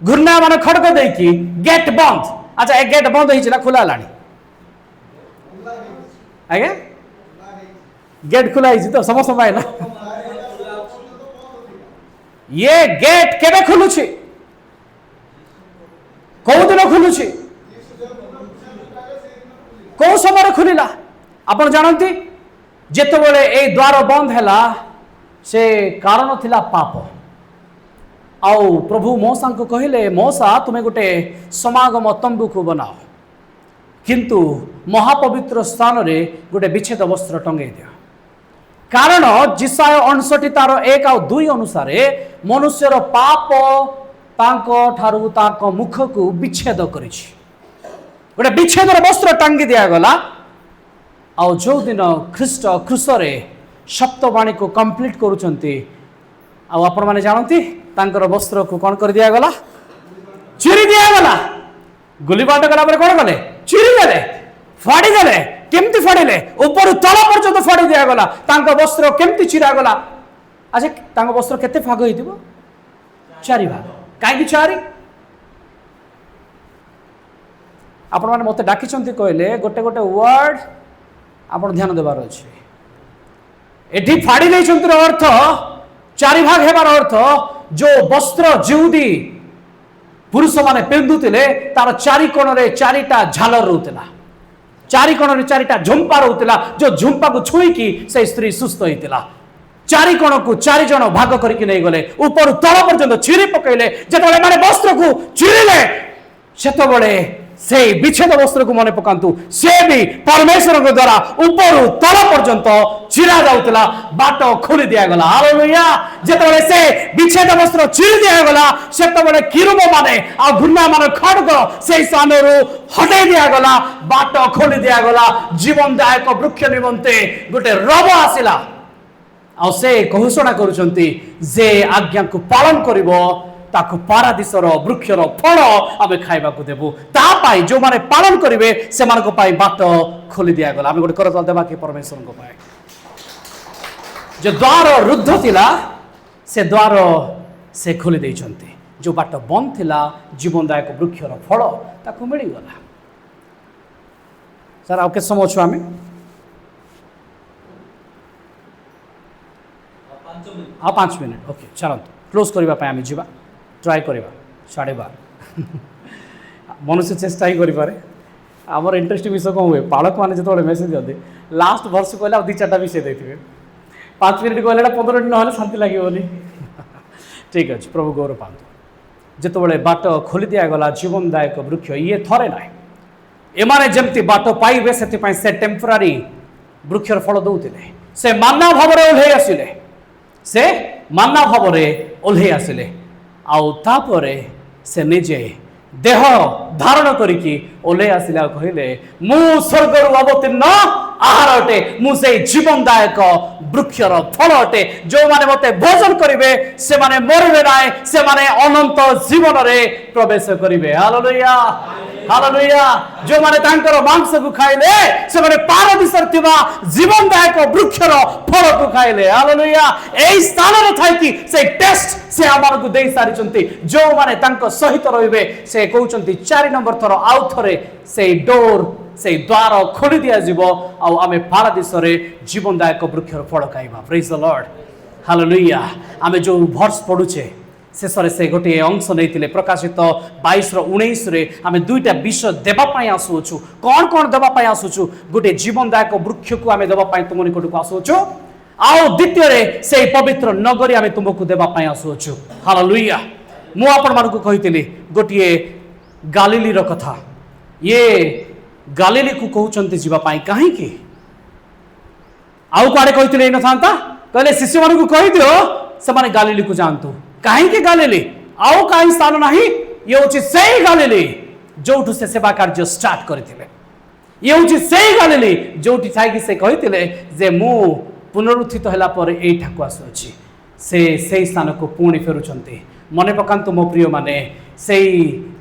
A: घुर्णा मान खड़क देकी गेट बंद अच्छा ए गेट बंद होइछला खुला लानी आगे गेट खुला होइछि तो समस्त पाइला ये गेट केबे खुलुछि को दिन खुलुछि को समय खुलिला आपण जानती जेतबेले ए द्वार बंद हैला से कारण थिला पाप आउ प्रभु मोसा को कहले मोसा तुम्हें गोटे समागम तंबू को बनाओ किंतु महापवित्र स्थान रे गोटे विच्छेद वस्त्र टंगे दिया कारण जिसाय 59 तार 1 और 2 अनुसार मनुष्यर पाप तांको ठारू तांको मुख को विच्छेद करिछि गोटे विच्छेद वस्त्र टांगी दिया गला आउ जो दिन ख्रीष्ट क्रूसरे सप्तवाणी को कंप्लीट करुचंती आपण माने जानती तांकर वस्त्र को कौन कर दिया गला चिरी दिया गला गुली बाट गला पर कौन गले चिरी देले फाड़ी देले केमती फाड़ीले ऊपर तल पर्यंत फाड़ी दिया गला तांका वस्त्र केमती चिरा गला अच्छा तांका वस्त्र केते भाग होइतिबो 4 भाग काई 4 आपण माने मते डाकी चंती कहले गोटे गोटे वर्ड आपण ध्यान देबार अछि एठी फाड़ी नै चंतीर अर्थ 4 भाग हेबार अर्थ जो वस्त्र जिउदी पुरुष माने पिंधुतिले तार 4 कोण रे 4टा झालर रहउतला 4 कोण रे 4टा झुंपा रहउतला जो झुंपा को छुई की से स्त्री सुस्त होइतला 4 कोण को 4 जण भाग करके नै गले ऊपर तल पर्यंत छिरी पकैले जेतले माने वस्त्र को छिरिले सेतबळे से विच्छेद वस्त्र को मन पकांतु से भी परमेश्वर के द्वारा ऊपर तल पर्यंत चिरा जाउतला बाट खोली दिया गला हालेलुया जेतबळे से विच्छेद वस्त्र चिरी दिया गला सेतबळे किरूब माने आ घुन्ना माने खड्ग से सानरो हटे दिया गला बाट खोली दिया गला जीवनदायक वृक्ष निमंते गोटे रब आसिला आ से घोषणा करूचंती जे आज्ञा को पालन करिवो ତାକୁ ପାରାଦିସର ବୃକ୍ଷର ଫଳ ଆମେ ଖାଇବାକୁ ଦେବୁ। ତା ପାଇଁ ଯେଉଁମାନେ ପାଳନ କରିବେ ସେମାନଙ୍କ ପାଇଁ ବାଟ ଖୋଲି ଦିଆଗଲା। ଆମେ ଗୋଟେ କରତାଲ ଦେବା କି ପରମେଶ୍ୱରଙ୍କ ପାଇଁ। ଯେ ଦ୍ୱାର ରୁଦ୍ଧ ଥିଲା ସେ ଦ୍ୱାର ସେ ଖୋଲି ଦେଇଛନ୍ତି। ଯେଉଁ ବାଟ ବନ୍ଦ ଥିଲା ଜୀବନଦାୟକ ବୃକ୍ଷର ଫଳ ତାକୁ ମିଳିଗଲା। ସାର୍ ଆଉ କେତେ ସମୟ ଅଛୁ ଆମେ?
B: 5 ମିନିଟ୍।
A: ଆଉ 5 ମିନିଟ୍। ଓକେ ଚାଲନ୍ତୁ କ୍ଲୋଜ୍ କରିବା ପାଇଁ ଆମେ ଯିବା। ଟ୍ରାଏ କରିବା 12:30। ମନୁଷ୍ୟ ଚେଷ୍ଟା ହିଁ କରିପାରେ। ଆମର ଇଣ୍ଟରେଷ୍ଟିଂ ବିଷୟ କ'ଣ ହୁଏ, ପାଳକମାନେ ଯେତେବେଳେ ମେସେଜ୍ ଦିଅନ୍ତି ଲାଷ୍ଟ ବର୍ଷ କହିଲେ ଆଉ 2-4ଟା ବିଷୟ ଦେଇଥିବେ। 5 ମିନିଟ୍ କହିଲେ ଏଇଟା 15 ମିନିଟ୍ ନହେଲେ ଶାନ୍ତି ଲାଗିବନି। ଠିକ୍ ଅଛି, ପ୍ରଭୁ ଗୌରବ ପାଆନ୍ତୁ। ଯେତେବେଳେ ବାଟ ଖୋଲି ଦିଆଗଲା ଜୀବନଦାୟକ ବୃକ୍ଷ, ଇଏ ଥରେ ନାହିଁ, ଏମାନେ ଯେମିତି ବାଟ ପାଇବେ ସେଥିପାଇଁ ସେ ଟେମ୍ପୋରାରୀ ବୃକ୍ଷର ଫଳ ଦେଉଥିଲେ। ସେ ମାନ୍ନା ଭାବରେ ଓହ୍ଲେଇ ଆସିଲେ, ସେ ମାନ୍ନା ଭାବରେ ଓହ୍ଲେଇ ଆସିଲେ। ଆଉ ତାପରେ ସେ ନିଜେ ଦେହ ଧାରଣ କରିକି ଓହ୍ଲେଇ ଆସିଲେ ଆଉ କହିଲେ, ମୁଁ ସ୍ୱର୍ଗରୁ ଅବତୀର୍ଣ୍ଣ ଆହାର ଅଟେ, ମୁଁ ସେଇ ଜୀବନଦାୟକ ବୃକ୍ଷର ଫଳ ଅଟେ। ଯେଉଁମାନେ ମୋତେ ଭୋଜନ କରିବେ ସେମାନେ ମରିବେ ନାହିଁ, ସେମାନେ ଅନନ୍ତ ଜୀବନରେ ପ୍ରବେଶ କରିବେ। Hallelujah, hallelujah. ଯେଉଁମାନେ ତାଙ୍କର ମାଂସକୁ ଖାଇଲେ ସେମାନେ ପାରାଦୀସରେ ଥିବା ଜୀବନଦାୟକ ବୃକ୍ଷର ଫଳକୁ ଖାଇଲେ। ହାଲେଲୁୟା। ଏହି ସ୍ଥାନରେ ଥାଇକି ସେଇ ଟେଷ୍ଟ ସେ ଆମମାନଙ୍କୁ ଦେଇ ସାରିଛନ୍ତି। ଯେଉଁମାନେ ତାଙ୍କ ସହିତ ରହିବେ ସେ କହୁଛନ୍ତି 4 ନମ୍ବର ଥର ଆଉ ଥରେ ସେଇ ଡୋର, ସେଇ ଦ୍ୱାର ଖୋଲି ଦିଆଯିବ ଆଉ ଆମେ ପାରାଦୀସରେ ଜୀବନଦାୟକ ବୃକ୍ଷର ଫଳ ଖାଇବା। ପ୍ରେଜ୍ ଦ ଲର୍ଡ, ହାଲେଲୁୟା। ଆମେ ଯେଉଁ ଭର୍ସ ପଢୁଛେ ଶେଷରେ ସେ ଗୋଟିଏ ଅଂଶ ନେଇଥିଲେ ପ୍ରକାଶିତ 22:19ରେ ଆମେ 2ଟା ବିଷୟ ଦେବା ପାଇଁ ଆସୁଅଛୁ। କ'ଣ କ'ଣ ଦେବା ପାଇଁ ଆସୁଛୁ? ଗୋଟିଏ ଜୀବନଦାୟକ ବୃକ୍ଷକୁ ଆମେ ଦେବା ପାଇଁ ତୁମ ନିକଟକୁ ଆସୁଅଛୁ, ଆଉ ଦ୍ୱିତୀୟରେ ସେଇ ପବିତ୍ର ନଗରୀ ଆମେ ତୁମକୁ ଦେବା ପାଇଁ ଆସୁଅଛୁ। ହାଲେଲୁୟା। ମୁଁ ଆପଣମାନଙ୍କୁ କହିଥିଲି ଗୋଟିଏ ଗାଲିଲିର କଥା। ଇଏ ଗାଲିଲିକୁ କହୁଛନ୍ତି ଯିବା ପାଇଁ, କାହିଁକି? ଆଉ କୁଆଡ଼େ କହିଥିଲେ ହେଇନଥାନ୍ତା? କହିଲେ ଶିଶୁମାନଙ୍କୁ କହିଦିଅ ସେମାନେ ଗାଲିଲିକୁ ଯାଆନ୍ତୁ। କାହିଁକି ଗାଲିଲି? ଆଉ କାହିଁ ସ୍ଥାନ ନାହିଁ? ଇଏ ହେଉଛି ସେଇ ଗାଲିଲି ଯୋଉଠୁ ସେ ସେବା କାର୍ଯ୍ୟ ଷ୍ଟାର୍ଟ କରିଥିଲେ। ଇଏ ହେଉଛି ସେଇ ଗାଲିଲି ଯୋଉଠି ଥାଇକି ସେ କହିଥିଲେ ଯେ ମୁଁ ପୁନରୁତ୍ଥିତ ହେଲା ପରେ ଏଇଠାକୁ ଆସୁଅଛି। ସେ ସେଇ ସ୍ଥାନକୁ ପୁଣି ଫେରୁଛନ୍ତି। ମନେ ପକାନ୍ତୁ ମୋ ପ୍ରିୟମାନେ, ସେଇ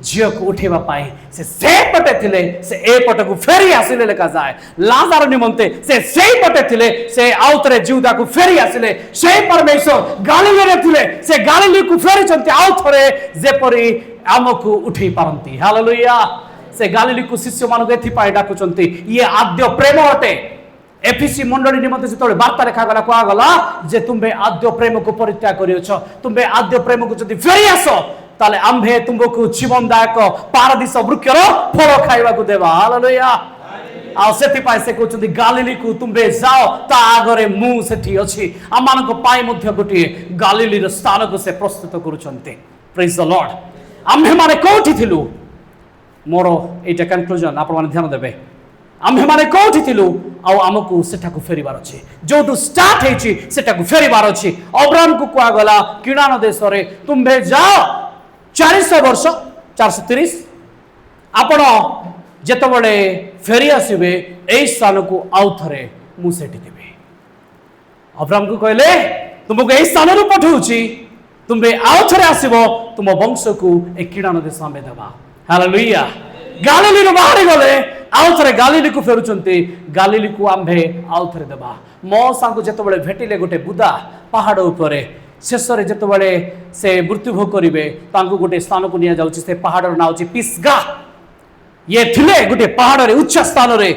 A: ଝିଅକୁ ଉଠେଇବା ପାଇଁ ସେ ସେପଟେ ଥିଲେ, ସେ ଏପଟକୁ ଫେରି ଆସିଲେ ଲେଖାଯାଏ। ଲାଜାର ନିମନ୍ତେ ସେ ସେଇପଟେ ଥିଲେ, ସେ ଆଉଥରେ ଜିହୁଦାକୁ ଫେରି ଆସିଲେ। ସେଇ ପରମେଶ୍ୱର ଗାଲିଲିରେ ଥିଲେ, ସେ ଗାଲିଲିକୁ ଫେରିଛନ୍ତି ଆଉ ଥରେ ଯେପରି ଆମକୁ ଉଠେଇ ପାରନ୍ତି। ହାଲେଲୁୟା। ସେ ଗାଲିଲିକୁ ଶିଷ୍ୟମାନଙ୍କୁ ଏଥିପାଇଁ ଡାକୁଛନ୍ତି, ଇଏ ଆଦ୍ୟ ପ୍ରେମ ଅଟେ। ଏଫିସି ମଣ୍ଡଳୀ ନିମନ୍ତେ ଯେତେବେଳେ ବାର୍ତ୍ତା ଲେଖାଗଲା କୁହାଗଲା ଯେ ତୁମେ ଆଦ୍ୟ ପ୍ରେମକୁ ପରିତ୍ୟାଗ କରିଅଛ, ତୁମେ ଆଦ୍ୟ ପ୍ରେମକୁ ଯଦି ଫେରି ଆସ ତାହେଲେ ଆମ୍ଭେ ତୁମକୁ ଜୀବନଦାୟକ ପାରାଦୀସ ବୃକ୍ଷର ଫଳ ଖାଇବାକୁ ଦେବା। ହାଲେଲୁୟା। ଆଉ ସେଥିପାଇଁ ସେ କହୁଛନ୍ତି ଗାଲିଲିକୁ ତୁମେ ଯାଅ, ତା ଆଗରେ ମୁଁ ସେଠି ଅଛି। ଆମମାନଙ୍କ ପାଇଁ ମଧ୍ୟ ଗୋଟିଏ ଗାଲିଲିର ସ୍ଥାନକୁ ସେ ପ୍ରସ୍ତୁତ କରୁଛନ୍ତି। ପ୍ରେଜ୍ ଦ ଲର୍ଡ। ଆମ୍ଭେମାନେ କୋଉଠି ଥିଲୁ? ମୋର ଏଇଟା କନକ୍ଲୁଜନ, ଆପଣମାନେ ଧ୍ୟାନ ଦେବେ। ଆମ୍ଭେମାନେ କୋଉଠି ଥିଲୁ ଆଉ ଆମକୁ ସେଠାକୁ ଫେରିବାର ଅଛି। ଯୋଉଠୁ ଷ୍ଟାର୍ଟ ହେଇଛି ସେଠାକୁ ଫେରିବାର ଅଛି। ଅବ୍ରାମକୁ କୁହାଗଲା କିଣାନ ଦେଶରେ ତୁମ୍ଭେ ଯାଅ 400 ବର୍ଷ 430 ଆପଣ ଯେତେବେଳେ ଫେରି ଆସିବେ ଏଇ ସ୍ଥାନକୁ ଆଉ ଥରେ ମୁଁ ସେଠି ଥିବି। ଅବ୍ରାମକୁ କହିଲେ ତୁମକୁ ଏଇ ସ୍ଥାନରୁ ପଠଉଛି, ତୁମେ ଆଉ ଥରେ ଆସିବ, ତୁମ ବଂଶକୁ ଏ କିଣାନ ଦେଶ ଆମେ ଦେବା। ହାଲେଲୁୟା। ଗାଲିଲିରୁ ବାହାରି ଗଲେ ଆଉ ଥରେ ଗାଲିଲିକୁ ଫେରୁଛନ୍ତି। ଗାଲିଲିକୁ ଆମ୍ଭେ ଆଉ ଥରେ ଦେବା। ମଉସାଙ୍କୁ ଯେତେବେଳେ ଭେଟିଲେ ଗୋଟେ ବୁଦା ପାହାଡ଼ ଉପରେ, ଶେଷରେ ଯେତେବେଳେ ସେ ମୃତ୍ୟୁଭୋଗ କରିବେ ତାଙ୍କୁ ଗୋଟେ ସ୍ଥାନକୁ ନିଆଯାଉଛି। ସେ ପାହାଡ଼ର ନାଁ ହେଉଛି ପିସ୍ଗା। ଇଏ ଥିଲେ ଗୋଟେ ପାହାଡ଼ରେ ଉଚ୍ଚ ସ୍ଥାନରେ,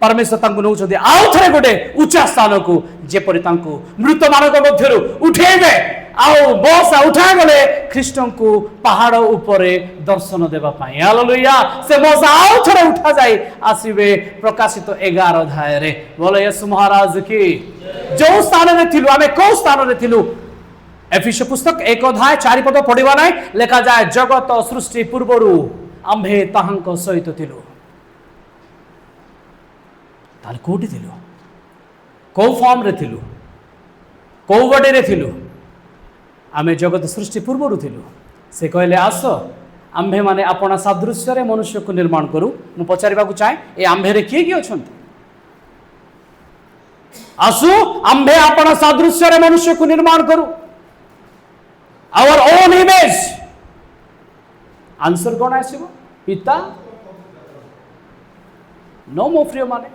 A: ପରମେଶ୍ୱର ତାଙ୍କୁ ନେଉଛନ୍ତି ଆଉ ଥରେ ଗୋଟେ ଉଚ୍ଚ ସ୍ଥାନକୁ, ଯେପରି ତାଙ୍କୁ ମୃତମାନଙ୍କ ମଧ୍ୟରୁ ଉଠେଇବେ। ଆଉ ମଉସା ଉଠାଗଲେ ଖ୍ରୀଷ୍ଟଙ୍କୁ ପାହାଡ଼ ଉପରେ ଦର୍ଶନ ଦେବା ପାଇଁ। ହାଲେଲୁୟା। ସେ ମଉସା ଆଉ ଥରେ ଉଠା ଯାଇ ଆସିବେ ପ୍ରକାଶିତ 11 ଅଧ୍ୟାୟରେ। ବୋଲେ ୟେଶୁ ମହାରାଜ କି। ଯୋଉ ସ୍ଥାନରେ ଥିଲୁ ଆମେ କୋଉ ସ୍ଥାନରେ ଥିଲୁ? ଏଫେସ ପୁସ୍ତକ 1 ଅଧ୍ୟାୟ 4 ପଦ ପଢିବା ନାହିଁ, ଲେଖାଯାଏ ଜଗତ ସୃଷ୍ଟି ପୂର୍ବରୁ ଆମ୍ଭେ ତାହାଙ୍କ ସହିତ ଥିଲୁ। ତାହେଲେ କୋଉଠି ଥିଲୁ? କୋଉ ଫର୍ମରେ ଥିଲୁ? କୋଉ ବଡିରେ ଥିଲୁ? ଆମେ ଜଗତ ସୃଷ୍ଟି ପୂର୍ବରୁ ଥିଲୁ। ସେ କହିଲେ ଆସ ଆମ୍ଭେ ମାନେ ଆପଣା ସାଦୃଶ୍ୟରେ ମନୁଷ୍ୟକୁ ନିର୍ମାଣ କରୁ। ମୁଁ ପଚାରିବାକୁ ଚାହେଁ ଏ ଆମ୍ଭେରେ କିଏ କିଏ ଅଛନ୍ତି? ଆସୁ ଆମ୍ଭେ ଆପଣା ସାଦୃଶ୍ୟରେ ମନୁଷ୍ୟକୁ ନିର୍ମାଣ କରୁ। Our own image, आंसर कौन आसो पिता नो मो प्रिय माने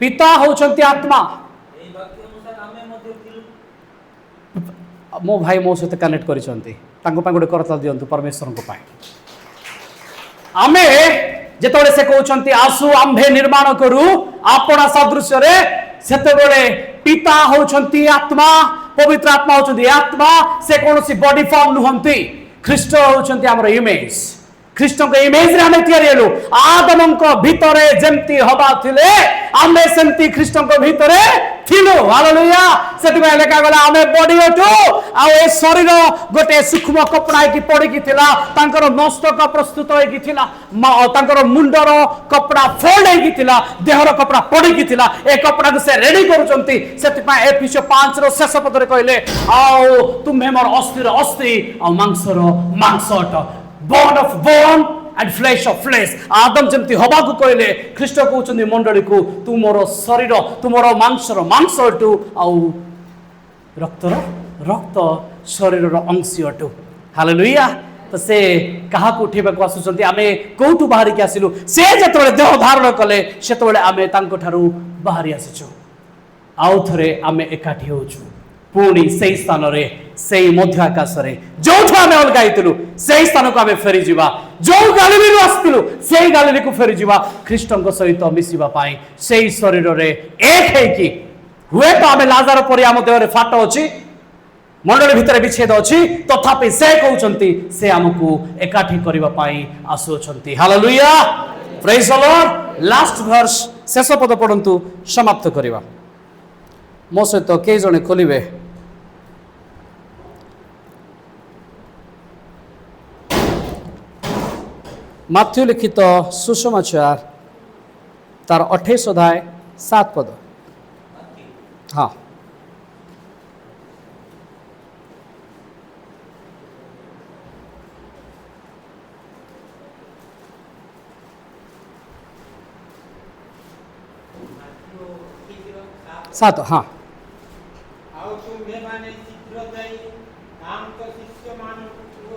A: पिता होचंती आत्मा
B: এই বাক্য অনুসারে ଆମେ ମଧ୍ୟ ଥିଲୁ।
A: मो भाई मो सहित कनेक्ट करिसंती तांको पाई गोटे करताल दियंतु परमेश्वर को पाई आमे जेतोले से कहउचंती आसु आंभे निर्माण करू आपणा सदृश्य रे सेतेबेले पिता होचंती आत्मा पवित्र आत्मा होचंती आत्मा से कोनोसी बॉडी फॉर्म नुहंती ख्रीष्ट होचंती हमर इमेज ख्रीष्ट को इमेज रे हमें तैयारी हेलु आदम को भीतरे जेमती हबा थिले आमे सेमती ख्रीष्ट को भीतरे थिलु हालेलुया सेति में लेखा गला आमे बॉडी ओटू आ ए शरीर गोटे सूक्ष्म कपड़ा की पड़ी की थिला तांकर मस्तक प्रस्तुत होई की थिला तांकर मुंडर कपड़ा फोल्ड होई की थिला देहर कपड़ा पड़ी की थिला ए कपड़ा को से रेडी करूचंती सेति में एफिसियो 5 रो शेष पद रे कहले आओ तुम्हे मोर अस्थिर अस्थि आ मांसर मांस अट bone of bone and flesh of flesh आदम जमती हवा को कहले ख्रीष्ट कहउचंदी मंडली को तुमरो शरीर तुमरो मांसर मांस अटू आ रक्तर रक्त शरीर अंश अटू हालेलुया तो से कहा को उठेबा को आसुचंती आमे कोठु बाहरी के आसिलु से जेतबेले देह धारण कले सेतबेले आमे तांको ठारू बाहरी आसिचु आउ थरे आमे एकाठी होचु पुणी से स्थान रे से मध्य आकाश रे जो आमे अलगा हेतुलु से स्थान को आमे फेरी जीवा जो गालिली रु आस्तिलु से गालिली को फेरी जीवा ख्रीष्टन सहित मिसिबा पाई से शरीर रे एक है कि हुए तो आमे लाजार परि आम देह रे फाट अछि मंडली भितर विच्छेद अछि तथापि से कहउचंती से हमकु एकाठी करबा पाई आसुचंती hallelujah praise the Lord last verse शेष पद पढंतु समाप्त करबा मो सहित कई जने खोलिबे माथ्यू लिखित सुसमाचार तार 28 अध्याय 7 पद हाँ सात हाँ
C: ଆଉ ତୁମ୍ଭେମାନେ ଶୀଘ୍ର ଯାଇ ତାଙ୍କ ଶିଷ୍ୟମାନଙ୍କୁ କୁହ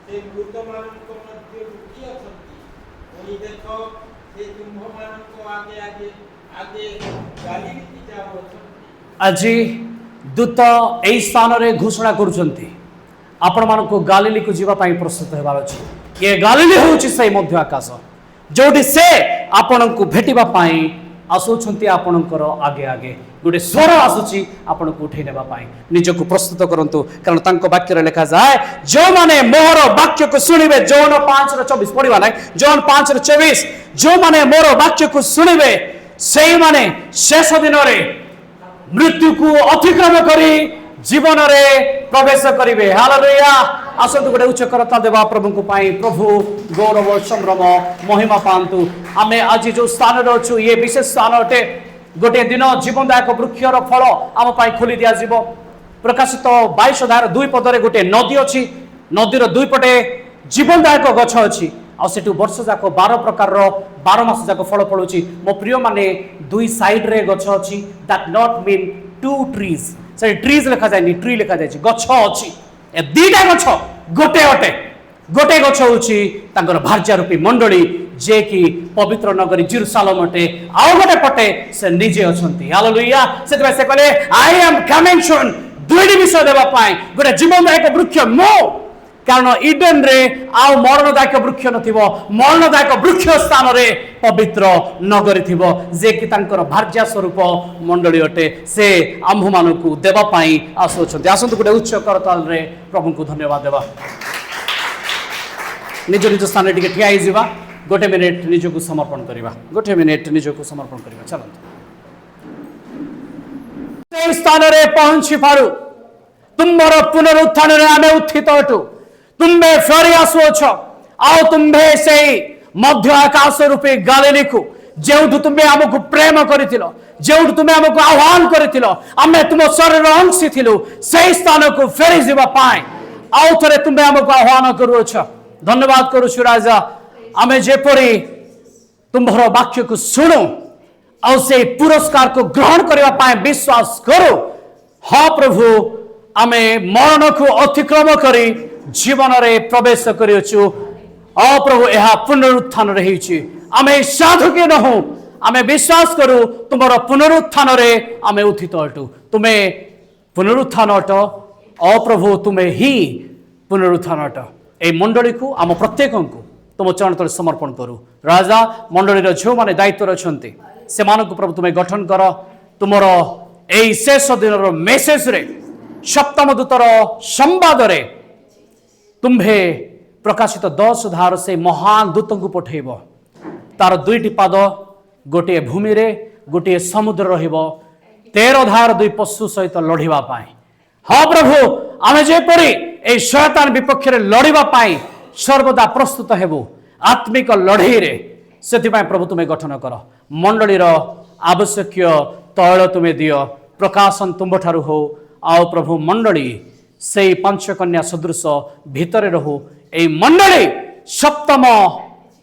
C: ସେ ମୃତମାନଙ୍କ ମଧ୍ୟରୁ କିଏ ଅଛନ୍ତି ପୁଣି ଦେଖ ସେ ତୁମ୍ଭମାନଙ୍କ ଆଗେ ଆଗେ ଆଗେ ଗାଲିଲିକି ଯାଉଅଛନ୍ତି
A: আজি दूत এই স্থাନରେ ঘোষণা କରୁଛନ୍ତି ଆପଣମାନଙ୍କୁ ଗାଲିଲିକୁ ଯିବା ପାଇଁ ପ୍ରସ୍ତୁତ ହେବାର ଅଛି ଏ ଗାଲିଲି ହେଉଛି ସେହି ମଧ୍ୟ ଆକାଶ ଯୋଉଠି ସେ ଆପଣଙ୍କୁ ଭେଟିବା ପାଇଁ आसुछंती आपणकर आगे आगे गोटे स्वर आसुची आपनको उठे नेबा पाई निजको प्रस्तुत करंतु कारण तांको वाक्य रे लिखा जाय जो माने मोर वाक्य को सुनिबे जॉन 5:24 पढिबा नै जॉन 5:24 जो माने मोर वाक्य को सुनिबे सेही माने शेष दिन रे मृत्यु को अतिक्रम करी जीवन रे प्रवेश करिवे हालेलुया आसंतु गोटे उच्च करता देवा प्रभु को पाई प्रभु गौरव संभ्रम महिमा पांतु आमे आज जो स्थान रे अछु ये विशेष स्थान अटे गोटे दिन जीवनदायक वृक्षर फल आम पाई खोली दिया जीवो प्रकाशित 22 अध्याय 2 पद रे गोटे नदी अछि नदीर दुई पटे जीवनदायक गछ अछि आ सेटु वर्ष जाक 12 प्रकार रो 12 मास जाक फल पड़ुछि मो प्रिय माने दुई साइड रे गछ अछि that not mean two trees से ट्रीज लिखा जाय नी ट्री लिखा जाय गछ अछि ए दीटा गछ गोटे अटे गोटे गछ होछि तांकर भार्या रूपी मंडली जे कि पवित्र नगरी जेरूशलेम अटे आ गोटे पटे से निजे अछंती हालेलुया से से कहले आई एम कमिंग सून दुईटी विषय देबा पाए गोटे जीवनदायक वृक्ष मो कारण इडेन रे आ मरणदायक वृक्ष नथिबो मरणदायक वृक्ष स्थान रे पवित्र नगरी थिबो जे कि तांकर भार्या स्वरूप मंडली अटे से आम्भ मानकु देबा पाई आसुछंती आसंतु गोटे उच्च करताल रे प्रभु को धन्यवाद देबा निज निज स्थान रे ठिया ही जिबा गोटे मिनिट निजको समर्पण करिबा गोटे मिनिट निजको समर्पण करिबा चलंतु से स्थान रे पहुंची पारु तुमर पुनरुत्थान रे आमे उत्थित अटु तुम्बे फेरी आसुअछ आओ तुम्बे से मध्य आकाश रूपी गालिली को जेउठु तुम्बे हमकु प्रेम करिथिलो जेउठु तुम्बे हमकु आह्वान करिथिलो आमे तुम शरीर अंश थिलु सेही स्थान को फेरी जिबा पाए आओ थरे तुम्बे हमकु आह्वान करूछ धन्यवाद करूछु राजा आमे जेपरी तुम्भर वाक्य को सुनो और से पुरस्कार को ग्रहण करबा पाए विश्वास करो हाँ प्रभु आमे मरण को अतिक्रम करी जीवन रे प्रवेश करियछु प्रभु यह पुनरुत्थान रही आमे साधु के न हो आमे विश्वास करू तुमर पुनरुत्थान रे आमे उथित अटू तुम्हें पुनरुत्थान अट प्रभु तुम्हें ही पुनरुत्थान अट ए मंडली को आम प्रत्येक को तुम चरण तले समर्पण करू राजा मंडलीर झील मैंने दायित्व अच्छा से प्रभु तुम्हें गठन कर तुमर यही शेष दिन मेसेज रे सप्तम दूतर संवाद रे तुम्हें प्रकाशित 10 धार से महान दूत को पठेब तार 2टी पाद गोटे भूमि रे गोटे समुद्र रहिब 13 धार 2 पशु सहित लड़िबा पाई हाँ प्रभु आमे जेपरी ए शैतान विपक्ष रे लड़िबा पाई सर्वदा प्रस्तुत हेबु आत्मिक लड़ई रे सेति प्रभु तुम्हें गठन कर मंडलीर आवश्यक तैल तुम्हें दियो प्रकाशन तुम ठारू हो आओ प्रभु मंडली से 5 कन्या सदृश भितर रहू ए मंडली सप्तम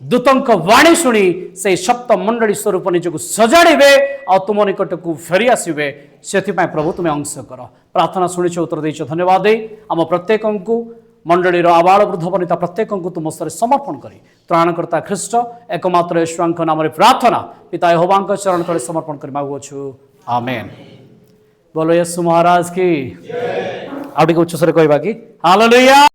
A: दूतंक वाणी शुणी से सप्तम मंडली स्वरूप निजक सजाड़े आ तुम निकट को फेरी आसवे से प्रभु तुम्हें अंश कर प्रार्थना शुणी उत्तर देच धन्यवाद आम प्रत्येक को मंडलीर आबाल वृद्ध वनिता प्रत्येक को तुम स्तर समर्पण करी त्राणकर्ता ख्रीष्ट एकमात्र ईश्वर नाम प्रार्थना पिता यहोवा चरण तले समर्पण कर मागुछु आमेन। बोलो यीशु महाराज की आउट उच्च स्वर कहबा कि हालेलुया।